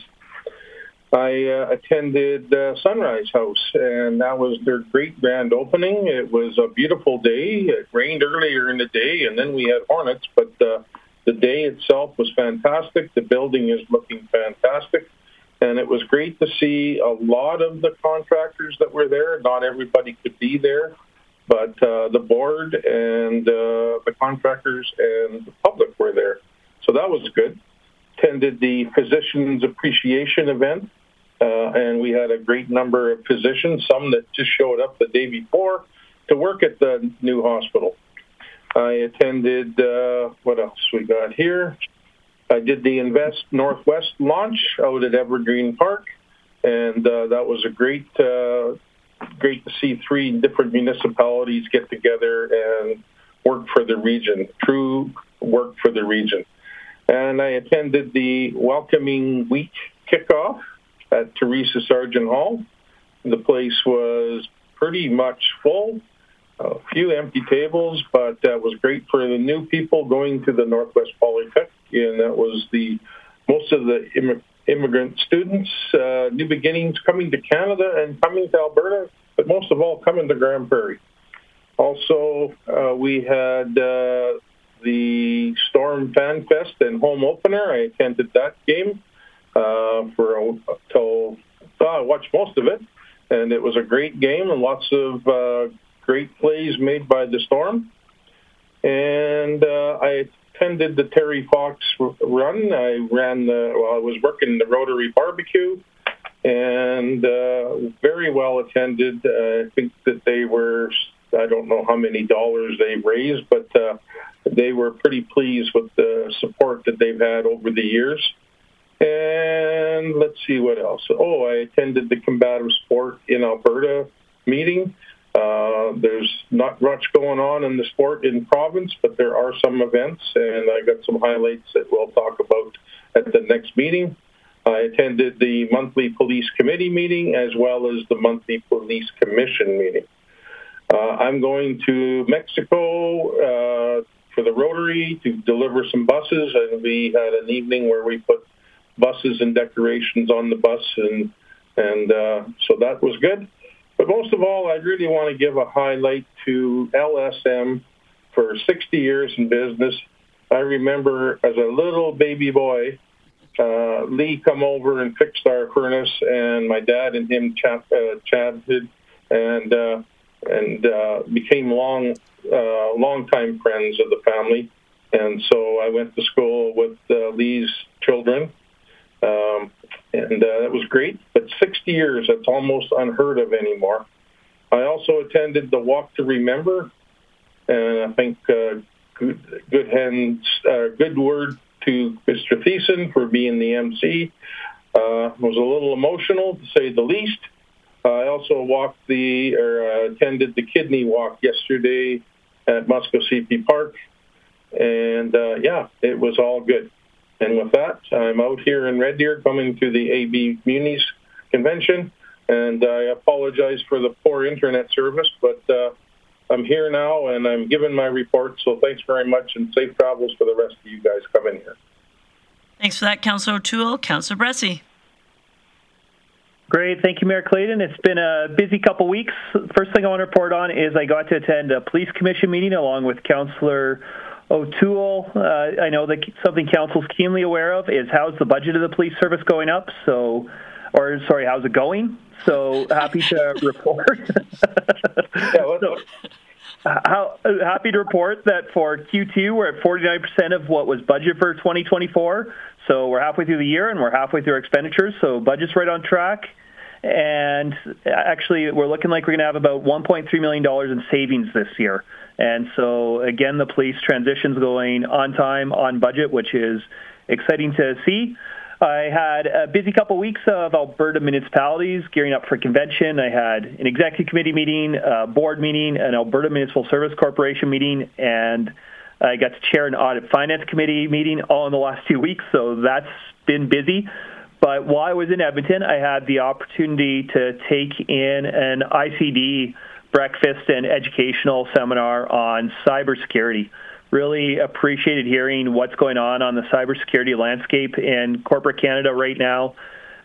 I attended Sunrise House, and that was their great grand opening. It was a beautiful day. It rained earlier in the day, and then we had hornets, but the day itself was fantastic. The building is looking fantastic, and it was great to see a lot of the contractors that were there. Not everybody could be there, but the board and the contractors and the public were there. So that was good. Attended the Physicians Appreciation event, and we had a great number of physicians, some that just showed up the day before to work at the new hospital. I attended, what else we got here? I did the Invest Northwest launch out at Evergreen Park, and that was a great to see 3 different municipalities get together and work for the region, true work for the region. And I attended the Welcoming Week kickoff at Teresa Sargent Hall. The place was pretty much full, a few empty tables, but that was great for the new people going to the Northwest Polytech, and that was most of the immigrant students, new beginnings coming to Canada and coming to Alberta, but most of all coming to Grande Prairie. Also, we had the Storm Fan Fest and home opener. I attended that game I watched most of it, and it was a great game and lots of great plays made by the Storm. And I attended the Terry Fox run. I was working the Rotary Barbecue, and very well attended. I think that they were, I don't know how many dollars they raised, but they were pretty pleased with the support that they've had over the years. And let's see what else. I attended the Combative Sport in Alberta meeting. There's not much going on in the sport in province, but there are some events, and I got some highlights that we'll talk about at the next meeting. I attended the monthly police committee meeting as well as the monthly police commission meeting. I'm going to Mexico for the Rotary to deliver some buses, and we had an evening where we put buses and decorations on the bus, and so that was good. But most of all, I really want to give a highlight to LSM for 60 years in business. I remember as a little baby boy, Lee come over and fixed our furnace, and my dad and him chatted and became long-time friends of the family. And so I went to school with Lee's children, and that was great. But 60 years, that's almost unheard of anymore. I also attended the Walk to Remember, and I think good word to Mr. Thiessen for being the MC. It was a little emotional, to say the least. I also attended the kidney walk yesterday at Muscogee Park, and it was all good. And with that, I'm out here in Red Deer coming to the AB Munis Convention, and I apologize for the poor internet service, but I'm here now and I'm giving my report, so thanks very much and safe travels for the rest of you guys coming here. Thanks for that, Councillor O'Toole. Councillor Bressie. Great. Thank you, Mayor Clayton. It's been a busy couple weeks. First thing I want to report on is I got to attend a police commission meeting along with Councillor O'Toole. I know that something Council's keenly aware of is how's the budget of the police service going up? How's it going? So happy to report. Happy to report that for Q2, we're at 49% of what was budgeted for 2024. So we're halfway through the year and we're halfway through our expenditures. So budget's right on track. And actually, we're looking like we're going to have about $1.3 million in savings this year. And so, again, the police transition's going on time, on budget, which is exciting to see. I had a busy couple weeks of Alberta municipalities gearing up for convention. I had an executive committee meeting, a board meeting, an Alberta Municipal Service Corporation meeting, and I got to chair an audit finance committee meeting all in the last 2 weeks, so that's been busy. But while I was in Edmonton, I had the opportunity to take in an ICD breakfast and educational seminar on cybersecurity. Really appreciated hearing what's going on the cybersecurity landscape in corporate Canada right now.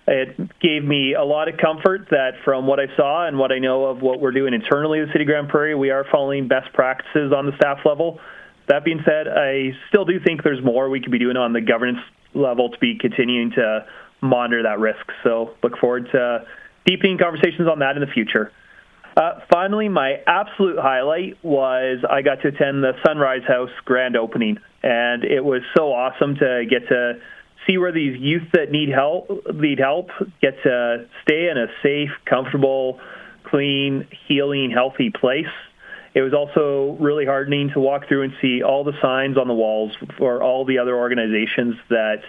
It gave me a lot of comfort that from what I saw and what I know of what we're doing internally in the City of Grande Prairie, we are following best practices on the staff level. That being said, I still do think there's more we could be doing on the governance level to be continuing to monitor that risk. So look forward to deepening conversations on that in the future. Finally, my absolute highlight was I got to attend the Sunrise House grand opening, and it was so awesome to get to see where these youth that need help get to stay in a safe, comfortable, clean, healing, healthy place. It was also really heartening to walk through and see all the signs on the walls for all the other organizations that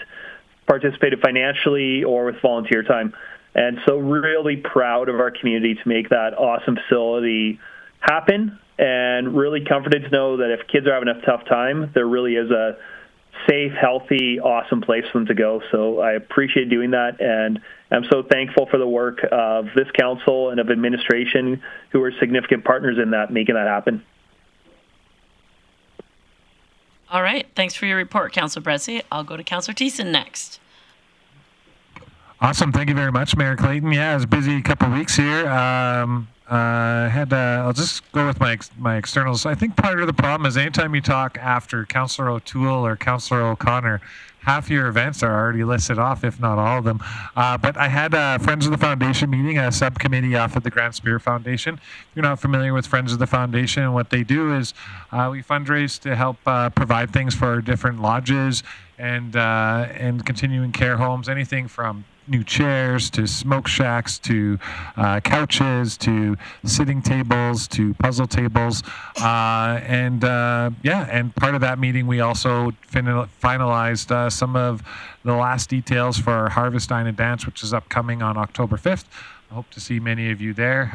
participated financially or with volunteer time. And so really proud of our community to make that awesome facility happen, and really comforted to know that if kids are having a tough time, there really is a safe, healthy, awesome place for them to go. So I appreciate doing that, and I'm so thankful for the work of this council and of administration who are significant partners in that, making that happen. All right. Thanks for your report, Councillor Bressie. I'll go to Councillor Thiessen next. Awesome. Thank you very much, Mayor Clayton. Yeah, it was a busy couple of weeks here. I'll just go with my externals. I think part of the problem is anytime you talk after Councillor O'Toole or Councillor O'Connor, half your events are already listed off, if not all of them. But I had a Friends of the Foundation meeting, a subcommittee off at the Grande Prairie Foundation. If you're not familiar with Friends of the Foundation, what they do is we fundraise to help provide things for our different lodges and continuing care homes, anything from new chairs to smoke shacks to couches to sitting tables to puzzle tables, and part of that meeting we also finalized some of the last details for our Harvest Dine and Dance, which is upcoming on October 5th. I hope to see many of you there.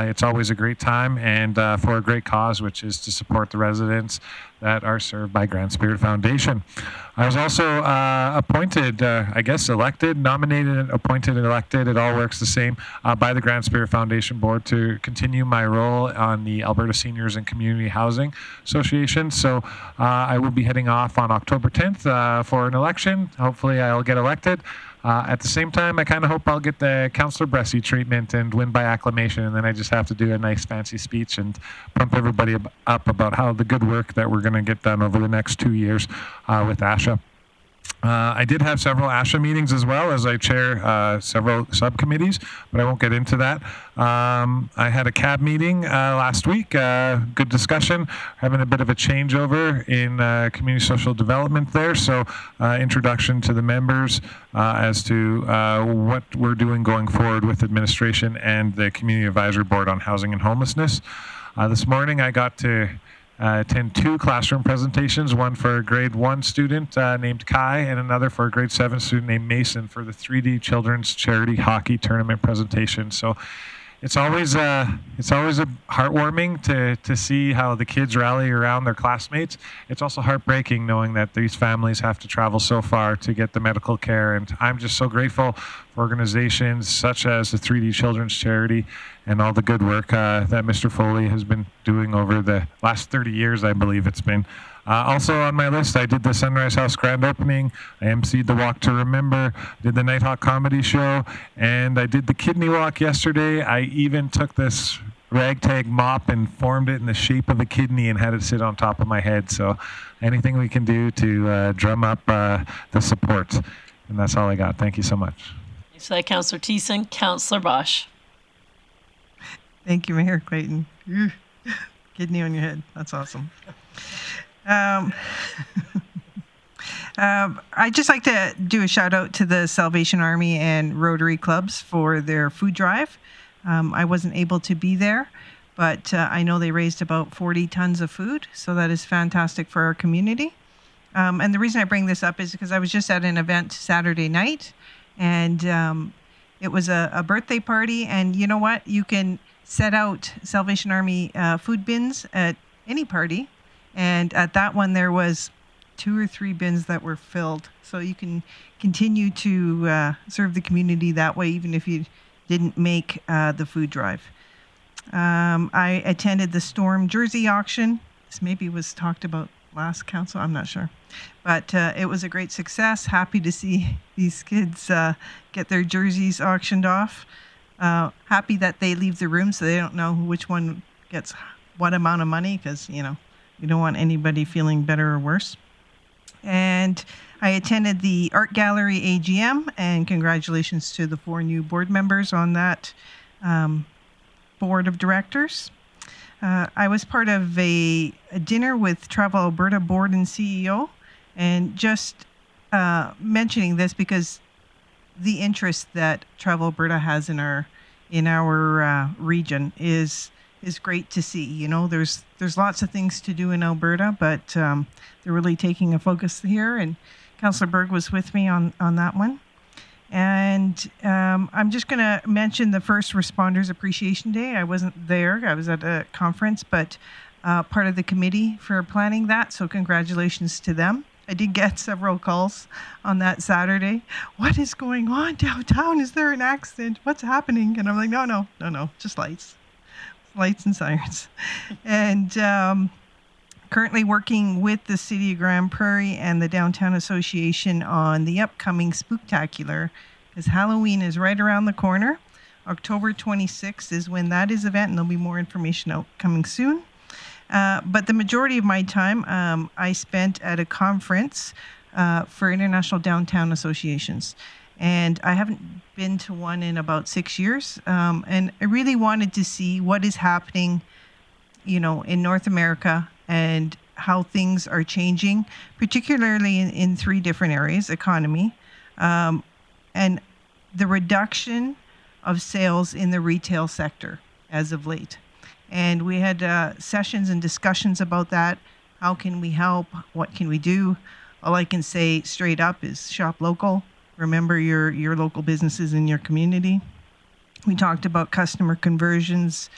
It's always a great time and for a great cause, which is to support the residents that are served by Grande Prairie Foundation. I was also nominated, appointed, and elected, it all works the same, by the Grande Prairie Foundation Board to continue my role on the Alberta Seniors and Community Housing Association. So I will be heading off on October 10th for an election. Hopefully I'll get elected. At the same time, I kind of hope I'll get the Councillor Bressie treatment and win by acclamation, and then I just have to do a nice fancy speech and pump everybody up about how the good work that we're going to get done over the next 2 years with ASHA. I did have several ASHA meetings as well, as I chair several subcommittees, but I won't get into that. I had a CAB meeting last week, good discussion, having a bit of a changeover in community social development there, so introduction to the members as to what we're doing going forward with administration and the Community Advisory Board on Housing and Homelessness. This morning I got to attend 2 classroom presentations, one for a grade 1 student named Kai and another for a grade 7 student named Mason for the 3D Children's Charity Hockey Tournament presentation. So it's always a heartwarming to see how the kids rally around their classmates. It's also heartbreaking knowing that these families have to travel so far to get the medical care. And I'm just so grateful for organizations such as the 3D Children's Charity and all the good work that Mr. Foley has been doing over the last 30 years, I believe it's been. Also on my list, I did the Sunrise House grand opening, I emceed the Walk to Remember, did the Nighthawk Comedy Show, and I did the Kidney Walk yesterday. I even took this ragtag mop and formed it in the shape of a kidney and had it sit on top of my head. So anything we can do to drum up the support. And that's all I got. Thank you so much. Thanks for that, Councillor Thiessen. Councillor Bosch. Thank you, Mayor Clayton. Kidney on your head. That's awesome. I'd just like to do a shout out to the Salvation Army and Rotary Clubs for their food drive. I wasn't able to be there, but I know they raised about 40 tons of food, so that is fantastic for our community. And the reason I bring this up is because I was just at an event Saturday night, and it was a birthday party, and you know what? You can set out Salvation Army food bins at any party. And at that one, there was 2 or 3 bins that were filled. So you can continue to serve the community that way, even if you didn't make the food drive. I attended the Storm Jersey auction. This maybe was talked about last council, I'm not sure. But it was a great success. Happy to see these kids get their jerseys auctioned off. Happy that they leave the room so they don't know which one gets what amount of money, because, you know, we don't want anybody feeling better or worse. And I attended the Art Gallery AGM, and congratulations to the 4 new board members on that board of directors. I was part of a dinner with Travel Alberta board and CEO, and just mentioning this because the interest that Travel Alberta has in our region is great to see. You know, there's lots of things to do in Alberta, but they're really taking a focus here, and Councillor Berg was with me on that one. And I'm just going to mention the First Responders Appreciation Day. I wasn't there. I was at a conference, but part of the committee for planning that, so congratulations to them. I did get several calls on that Saturday. What is going on downtown? Is there an accident? What's happening? And I'm like, no, just lights and sirens. And currently working with the City of Grande Prairie and the Downtown Association on the upcoming Spooktacular, because Halloween is right around the corner. October 26th is when that is event, and there'll be more information out coming soon. But the majority of my time I spent at a conference for International Downtown Associations. And I haven't been to one in about 6 years. And I really wanted to see what is happening, you know, in North America and how things are changing, particularly in 3 different areas: economy, and the reduction of sales in the retail sector as of late. And we had sessions and discussions about that. How can we help? What can we do? All I can say straight up is shop local. Remember your local businesses in your community. We talked about customer conversions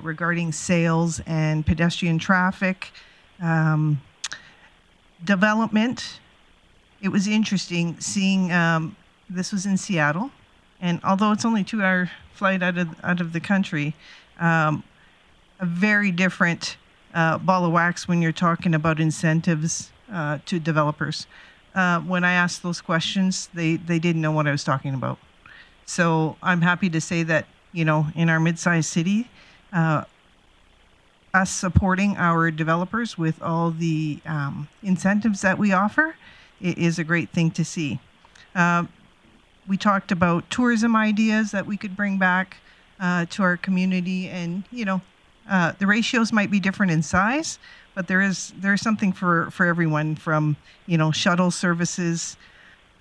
regarding sales and pedestrian traffic. Development. It was interesting seeing, this was in Seattle, and although it's only a 2-hour flight out of the country, a very different ball of wax when you're talking about incentives to developers. When I asked those questions, they didn't know what I was talking about. So I'm happy to say that, you know, in our mid-sized city, us supporting our developers with all the incentives that we offer is a great thing to see. We talked about tourism ideas that we could bring back to our community, and, you know, the ratios might be different in size, but there's something for everyone, from, you know, shuttle services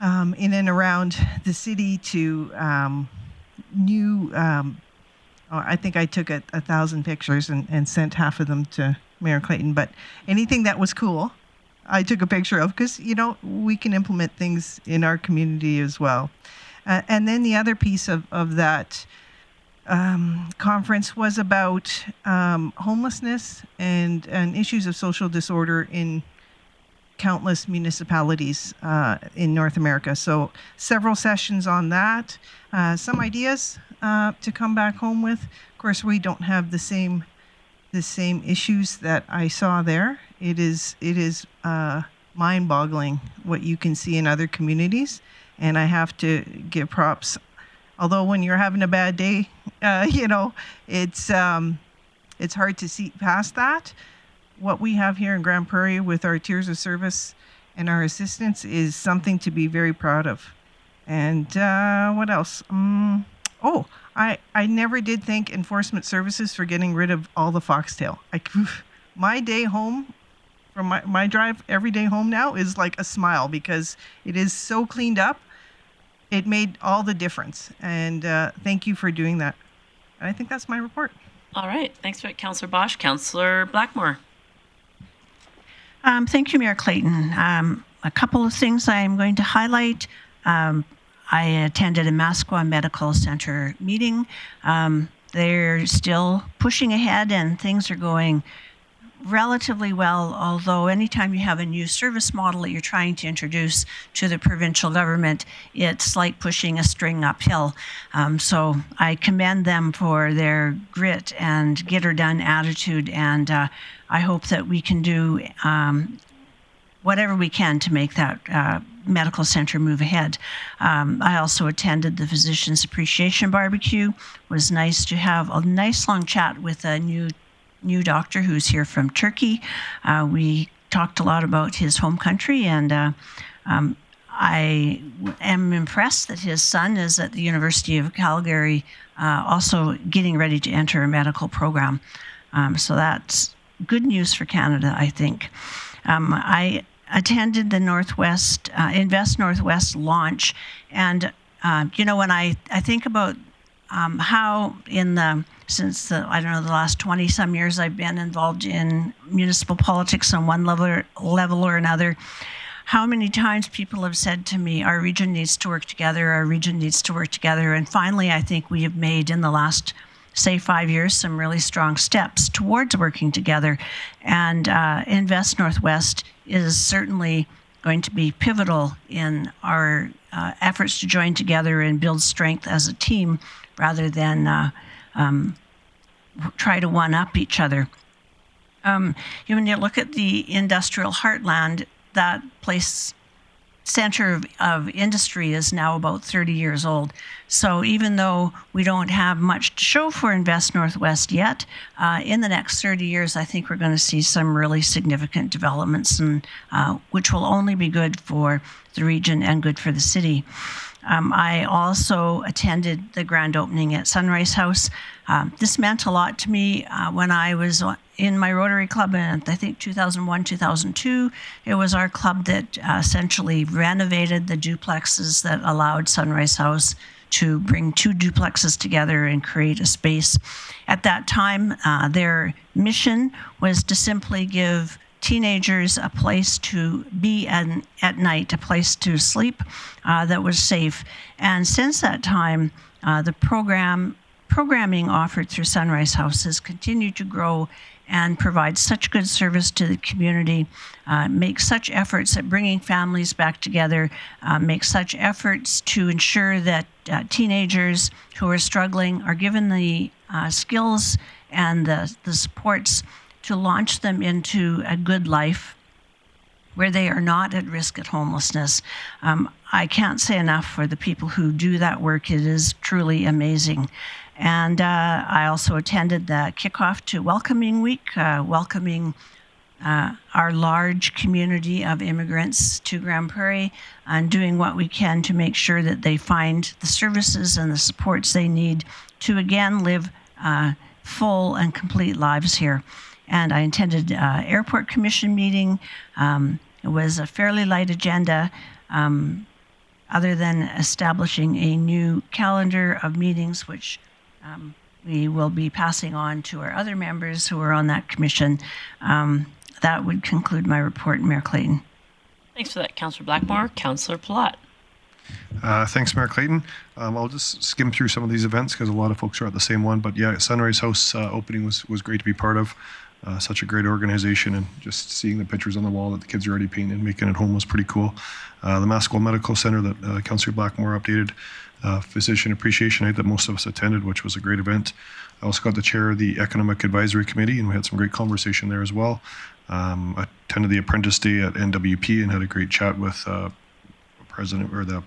in and around the city to new I think I took 1,000 pictures and sent half of them to Mayor Clayton. But anything that was cool, I took a picture of, because, you know, we can implement things in our community as well. And then the other piece of that conference was about homelessness and issues of social disorder in countless municipalities in North America. So several sessions on that, some ideas to come back home with. Of course, we don't have the same issues that I saw there. It is mind-boggling what you can see in other communities, and I have to give props. Although when you're having a bad day, you know, it's hard to see past that. What we have here in Grande Prairie with our tiers of service and our assistance is something to be very proud of. And what else? I never did thank enforcement services for getting rid of all the foxtail. My day home, from my drive every day home now, is like a smile, because it is so cleaned up. It made all the difference. And thank you for doing that. And I think that's my report. All right. Thanks for it, Councillor Bosch. Councillor Blackmore. Thank you, Mayor Clayton. A couple of things I'm going to highlight. I attended a Mascua Medical Center meeting. They're still pushing ahead and things are going relatively well, although anytime you have a new service model that you're trying to introduce to the provincial government, it's like pushing a string uphill. So I commend them for their grit and get-her-done attitude, and I hope that we can do whatever we can to make that medical center move ahead. I also attended the Physicians Appreciation Barbecue. It was nice to have a nice long chat with a new doctor who's here from Turkey. We talked a lot about his home country, and I am impressed that his son is at the University of Calgary, also getting ready to enter a medical program. So that's good news for Canada, I think. I attended the Northwest Invest Northwest launch, and you know, when I think about how since the last 20 some years I've been involved in municipal politics on one level or another, how many times people have said to me, our region needs to work together, our region needs to work together. And finally, I think we have made in the last, say, 5 years, some really strong steps towards working together. And Invest Northwest is certainly going to be pivotal in our efforts to join together and build strength as a team, rather than try to one-up each other. When you look at the industrial heartland, that place, center of industry, is now about 30 years old. So even though we don't have much to show for Invest Northwest yet, in the next 30 years, I think we're going to see some really significant developments, and which will only be good for the region and good for the city. I also attended the grand opening at Sunrise House. This meant a lot to me when I was in my Rotary Club in, I think, 2001, 2002. It was our club that essentially renovated the duplexes that allowed Sunrise House to bring two duplexes together and create a space. At that time, their mission was to simply give teenagers a place to be at night, a place to sleep that was safe. And since that time, the programming offered through Sunrise House has continued to grow and provide such good service to the community, make such efforts at bringing families back together, make such efforts to ensure that teenagers who are struggling are given the skills and the supports to launch them into a good life where they are not at risk of homelessness. I can't say enough for the people who do that work. It is truly amazing. And I also attended the kickoff to Welcoming Week, welcoming our large community of immigrants to Grande Prairie, and doing what we can to make sure that they find the services and the supports they need to again live full and complete lives here. And I attended Airport Commission meeting. It was a fairly light agenda, other than establishing a new calendar of meetings, which we will be passing on to our other members who are on that commission. That would conclude my report, Mayor Clayton. Thanks for that, Councillor Blackmore. Councillor Palat. Thanks, Mayor Clayton. I'll just skim through some of these events because a lot of folks are at the same one. But yeah, Sunrise House opening was great to be part of. Such a great organization, and just seeing the pictures on the wall that the kids are already painting and making at home was pretty cool. The Mascot Medical Center that Councillor Blackmore updated, Physician Appreciation Night that most of us attended, which was a great event. I also got to chair the Economic Advisory Committee, and we had some great conversation there as well. I attended the Apprentice Day at NWP and had a great chat with President, or the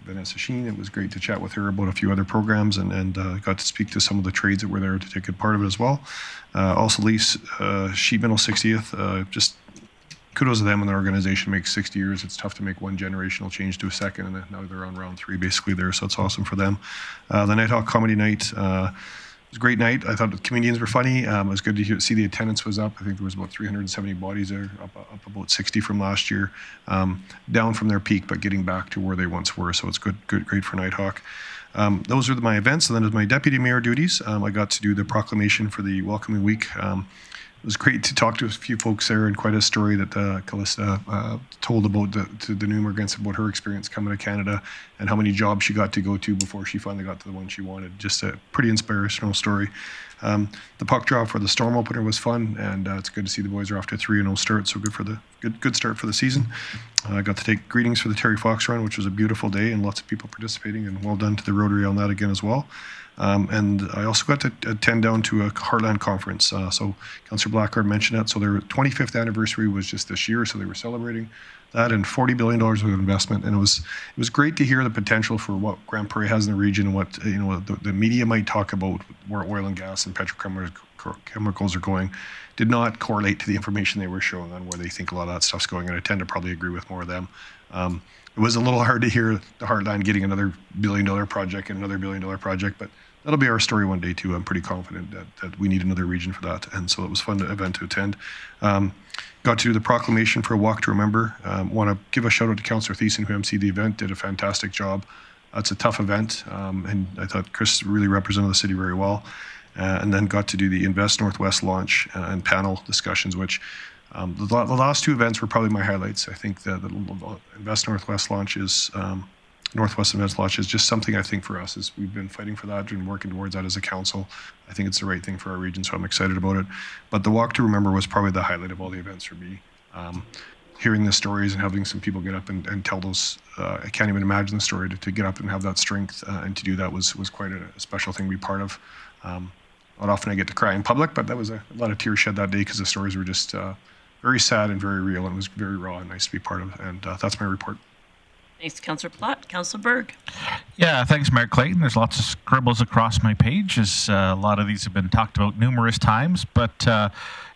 Vanessa Sheen. It was great to chat with her about a few other programs, and got to speak to some of the trades that were there to take a part of it as well. Also, Lease Sheet Metal 60th, just kudos to them and their organization. Makes 60 years. It's tough to make one generational change to a second, and now they're on round 3 basically there, so it's awesome for them. The Nighthawk Comedy Night. It was a great night. I thought the comedians were funny. It was good to see the attendance was up. I think there was about 370 bodies there, up about 60 from last year. Down from their peak, but getting back to where they once were. So it's great for Nighthawk. Those are my events. And then as my deputy mayor duties, I got to do the proclamation for the welcoming week. It was great to talk to a few folks there, and quite a story that Calista told about to the new immigrants about her experience coming to Canada and how many jobs she got to go to before she finally got to the one she wanted. Just a pretty inspirational story. The puck draw for the Storm opener was fun, and it's good to see the boys are off to a 3-0 start. So good for the good start for the season. I got to take greetings for the Terry Fox run, which was a beautiful day and lots of people participating, and well done to the Rotary on that again as well. And I also got to attend down to a Heartland conference. So Councillor Blackard mentioned that. So their 25th anniversary was just this year, so they were celebrating that, and $40 billion worth of investment. And it was great to hear the potential for what Grande Prairie has in the region, and what the media might talk about where oil and gas and petrochemicals are going. Did not correlate to the information they were showing on where they think a lot of that stuff's going, and I tend to probably agree with more of them. It was a little hard to hear the Heartland getting another $1 billion project and another $1 billion project, but that'll be our story one day too. I'm pretty confident that we need another region for that, and so it was a fun event to attend. Got to do the proclamation for a walk to remember. Want to give a shout out to Councillor Thiessen, who emceed the event, did a fantastic job. It's a tough event, and I thought Chris really represented the city very well. And then got to do the Invest Northwest launch and panel discussions, which the last 2 events were probably my highlights. I think the Invest Northwest launch is Northwest Events launch is just something I think for us is we've been fighting for that and working towards that as a council. I think it's the right thing for our region, so I'm excited about it. But the Walk to Remember was probably the highlight of all the events for me. Hearing the stories and having some people get up and tell those, I can't even imagine the story to get up and have that strength and to do that was quite a special thing to be part of. Not often I get to cry in public, but that was a lot of tears shed that day because the stories were just very sad and very real, and it was very raw and nice to be part of. And that's my report. Thanks, Councillor Platt. Councillor Berg. Yeah, thanks, Mayor Clayton. There's lots of scribbles across my page, as a lot of these have been talked about numerous times. But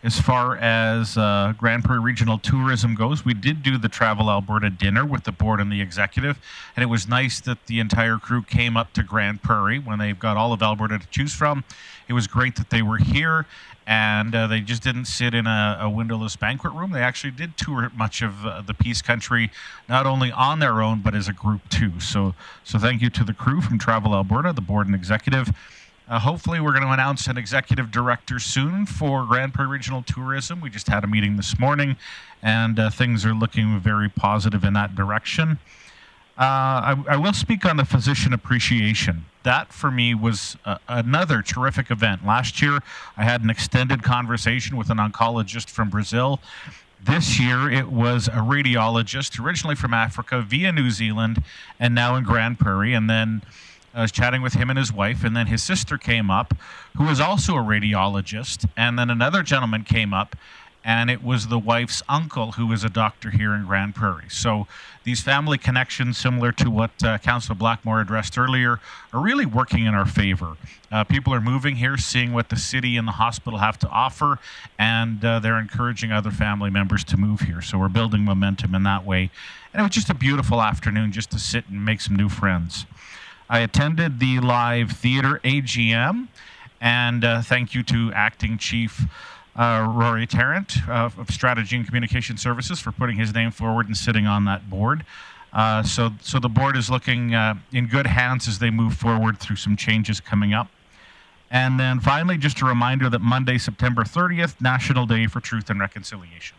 as far as Grande Prairie Regional Tourism goes, we did do the Travel Alberta dinner with the board and the executive, and it was nice that the entire crew came up to Grande Prairie when they've got all of Alberta to choose from. It was great that they were here, and they just didn't sit in a windowless banquet room. They actually did tour much of the Peace Country, not only on their own, but as a group too. So thank you to the crew from Travel Alberta, the board and executive. Hopefully we're going to announce an executive director soon for Grande Prairie Regional Tourism. We just had a meeting this morning, and things are looking very positive in that direction. I will speak on the physician appreciation. That, for me, was another terrific event. Last year, I had an extended conversation with an oncologist from Brazil. This year, it was a radiologist, originally from Africa, via New Zealand, and now in Grande Prairie. And then I was chatting with him and his wife, and then his sister came up, who was also a radiologist. And then another gentleman came up, and it was the wife's uncle, who is a doctor here in Grande Prairie. So these family connections, similar to what Councillor Blackmore addressed earlier, are really working in our favor. People are moving here, seeing what the city and the hospital have to offer, and they're encouraging other family members to move here. So we're building momentum in that way. And it was just a beautiful afternoon just to sit and make some new friends. I attended the live theater AGM, and thank you to Acting Chief Rory Tarrant of Strategy and Communication Services for putting his name forward and sitting on that board. So the board is looking in good hands as they move forward through some changes coming up. And then finally, just a reminder that Monday, September 30th, National Day for Truth and Reconciliation.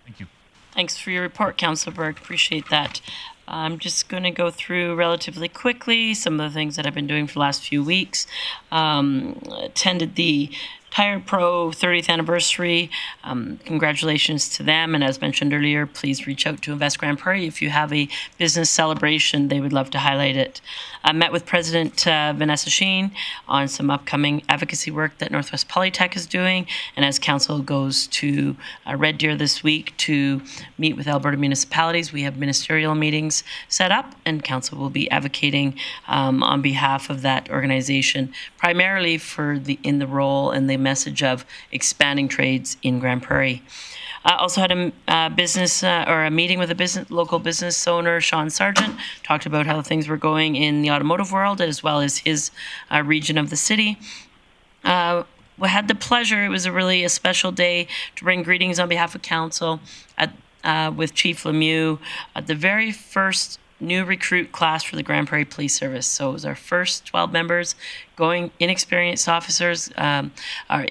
Thank you. Thanks for your report, Councillor Berg. Appreciate that. I'm just going to go through relatively quickly some of the things that I've been doing for the last few weeks. Attended the Tire Pro 30th anniversary. Congratulations to them. And as mentioned earlier, please reach out to Invest Grande Prairie if you have a business celebration. They would love to highlight it. I met with President Vanessa Sheen on some upcoming advocacy work that Northwest Polytech is doing. And as Council goes to Red Deer this week to meet with Alberta municipalities, we have ministerial meetings set up, and Council will be advocating on behalf of that organization, primarily for in the role and the message of expanding trades in Grande Prairie. I also had a meeting with a local business owner, Sean Sargent, talked about how things were going in the automotive world as well as his region of the city. We had the pleasure, it was a special day, to bring greetings on behalf of Council with Chief Lemieux at the very first new recruit class for the Grande Prairie Police Service. So it was our first 12 members inexperienced officers, our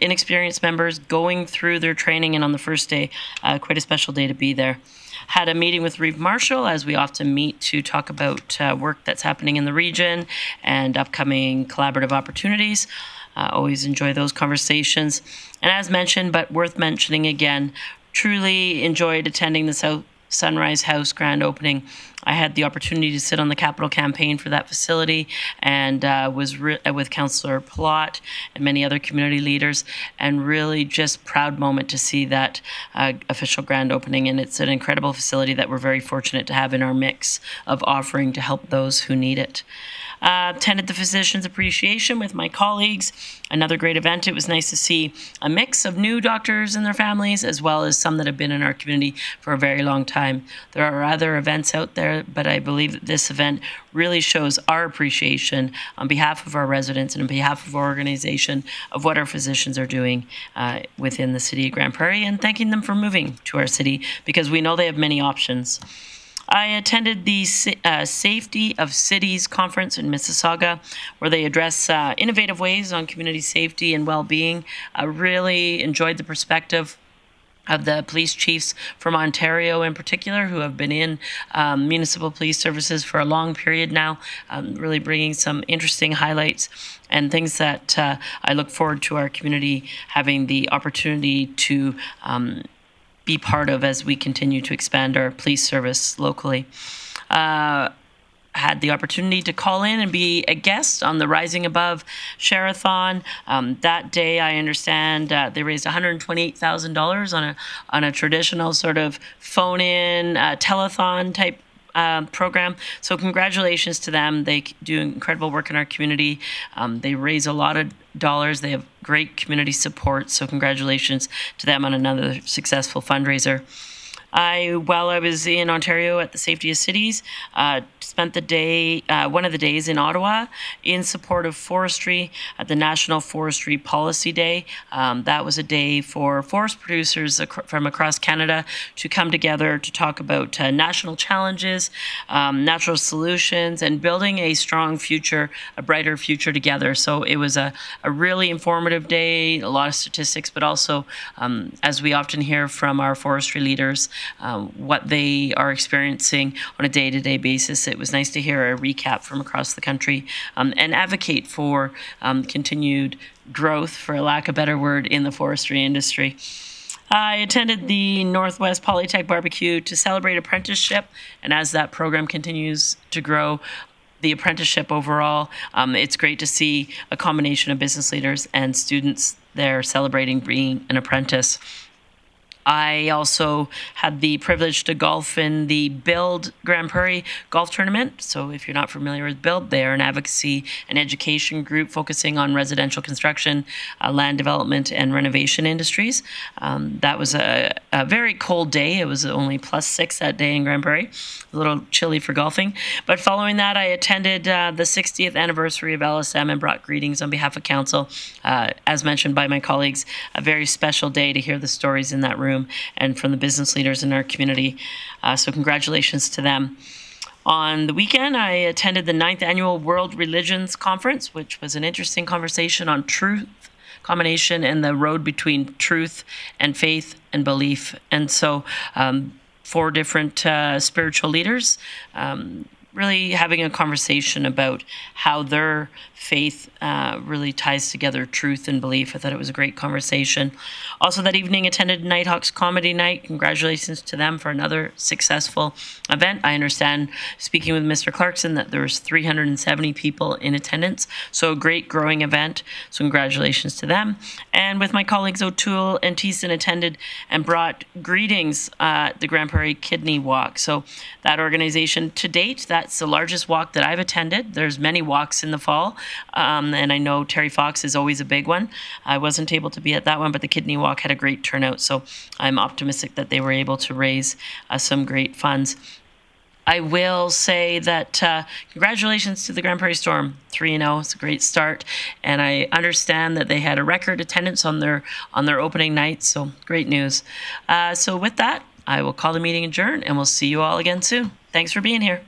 inexperienced members going through their training, and on the first day, quite a special day to be there. Had a meeting with Reeve Marshall, as we often meet, to talk about work that's happening in the region and upcoming collaborative opportunities. Always enjoy those conversations. And as mentioned, but worth mentioning again, truly enjoyed attending the Sunrise House grand opening. I had the opportunity to sit on the capital campaign for that facility and was with Councillor Plott and many other community leaders, and really just proud moment to see that official grand opening. And it's an incredible facility that we're very fortunate to have in our mix of offering to help those who need it. Attended the Physicians Appreciation with my colleagues. Another great event. It was nice to see a mix of new doctors and their families, as well as some that have been in our community for a very long time. There are other events out there, but I believe that this event really shows our appreciation on behalf of our residents and on behalf of our organization of what our physicians are doing within the city of Grande Prairie, and thanking them for moving to our city, because we know they have many options. I attended the Safety of Cities conference in Mississauga, where they address innovative ways on community safety and well-being. I really enjoyed the perspective of the police chiefs from Ontario in particular, who have been in municipal police services for a long period now, really bringing some interesting highlights and things that I look forward to our community having the opportunity to be part of as we continue to expand our police service locally. Had the opportunity to call in and be a guest on the Rising Above Share-a-thon. That day, I understand they raised $128,000 on a traditional sort of phone-in telethon type program. So congratulations to them. They do incredible work in our community. They raise a lot of dollars. They have great community support. So congratulations to them on another successful fundraiser. While I was in Ontario at the Safety of Cities, spent the day, one of the days in Ottawa in support of forestry at the National Forestry Policy Day. That was a day for forest producers from across Canada to come together to talk about national challenges, natural solutions, and building a strong future, a brighter future together. So it was a really informative day, a lot of statistics, but also, as we often hear from our forestry leaders, what they are experiencing on a day-to-day basis. It was nice to hear a recap from across the country and advocate for continued growth, for lack of a better word, in the forestry industry. I attended the Northwest Polytech Barbecue to celebrate apprenticeship, and as that program continues to grow, the apprenticeship overall, it's great to see a combination of business leaders and students there celebrating being an apprentice. I also had the privilege to golf in the Build Grande Prairie golf tournament. So if you're not familiar with Build, they are an advocacy and education group focusing on residential construction, land development, and renovation industries. That was a very cold day. It was only +6 that day in Grande Prairie, a little chilly for golfing. But following that, I attended the 60th anniversary of LSM and brought greetings on behalf of council. As mentioned by my colleagues, a very special day to hear the stories in that room and from the business leaders in our community. So congratulations to them. On the weekend, I attended the 9th Annual World Religions Conference, which was an interesting conversation on truth, combination, and the road between truth and faith and belief. And so 4 different spiritual leaders really having a conversation about how their faith really ties together truth and belief. I thought it was a great conversation. Also that evening attended Nighthawks Comedy Night. Congratulations to them for another successful event. I understand, speaking with Mr. Clarkson, that there was 370 people in attendance. So a great growing event. So congratulations to them. And with my colleagues O'Toole and Thiessen attended and brought greetings at the Grande Prairie Kidney Walk. So that organization to date, that's the largest walk that I've attended. There's many walks in the fall. And I know Terry Fox is always a big one. I wasn't able to be at that one, but the Kidney Walk had a great turnout. So I'm optimistic that they were able to raise some great funds. I will say that congratulations to the Grande Prairie Storm. 3-0, it's a great start. And I understand that they had a record attendance on their opening night. So great news. So with that, I will call the meeting adjourned and we'll see you all again soon. Thanks for being here.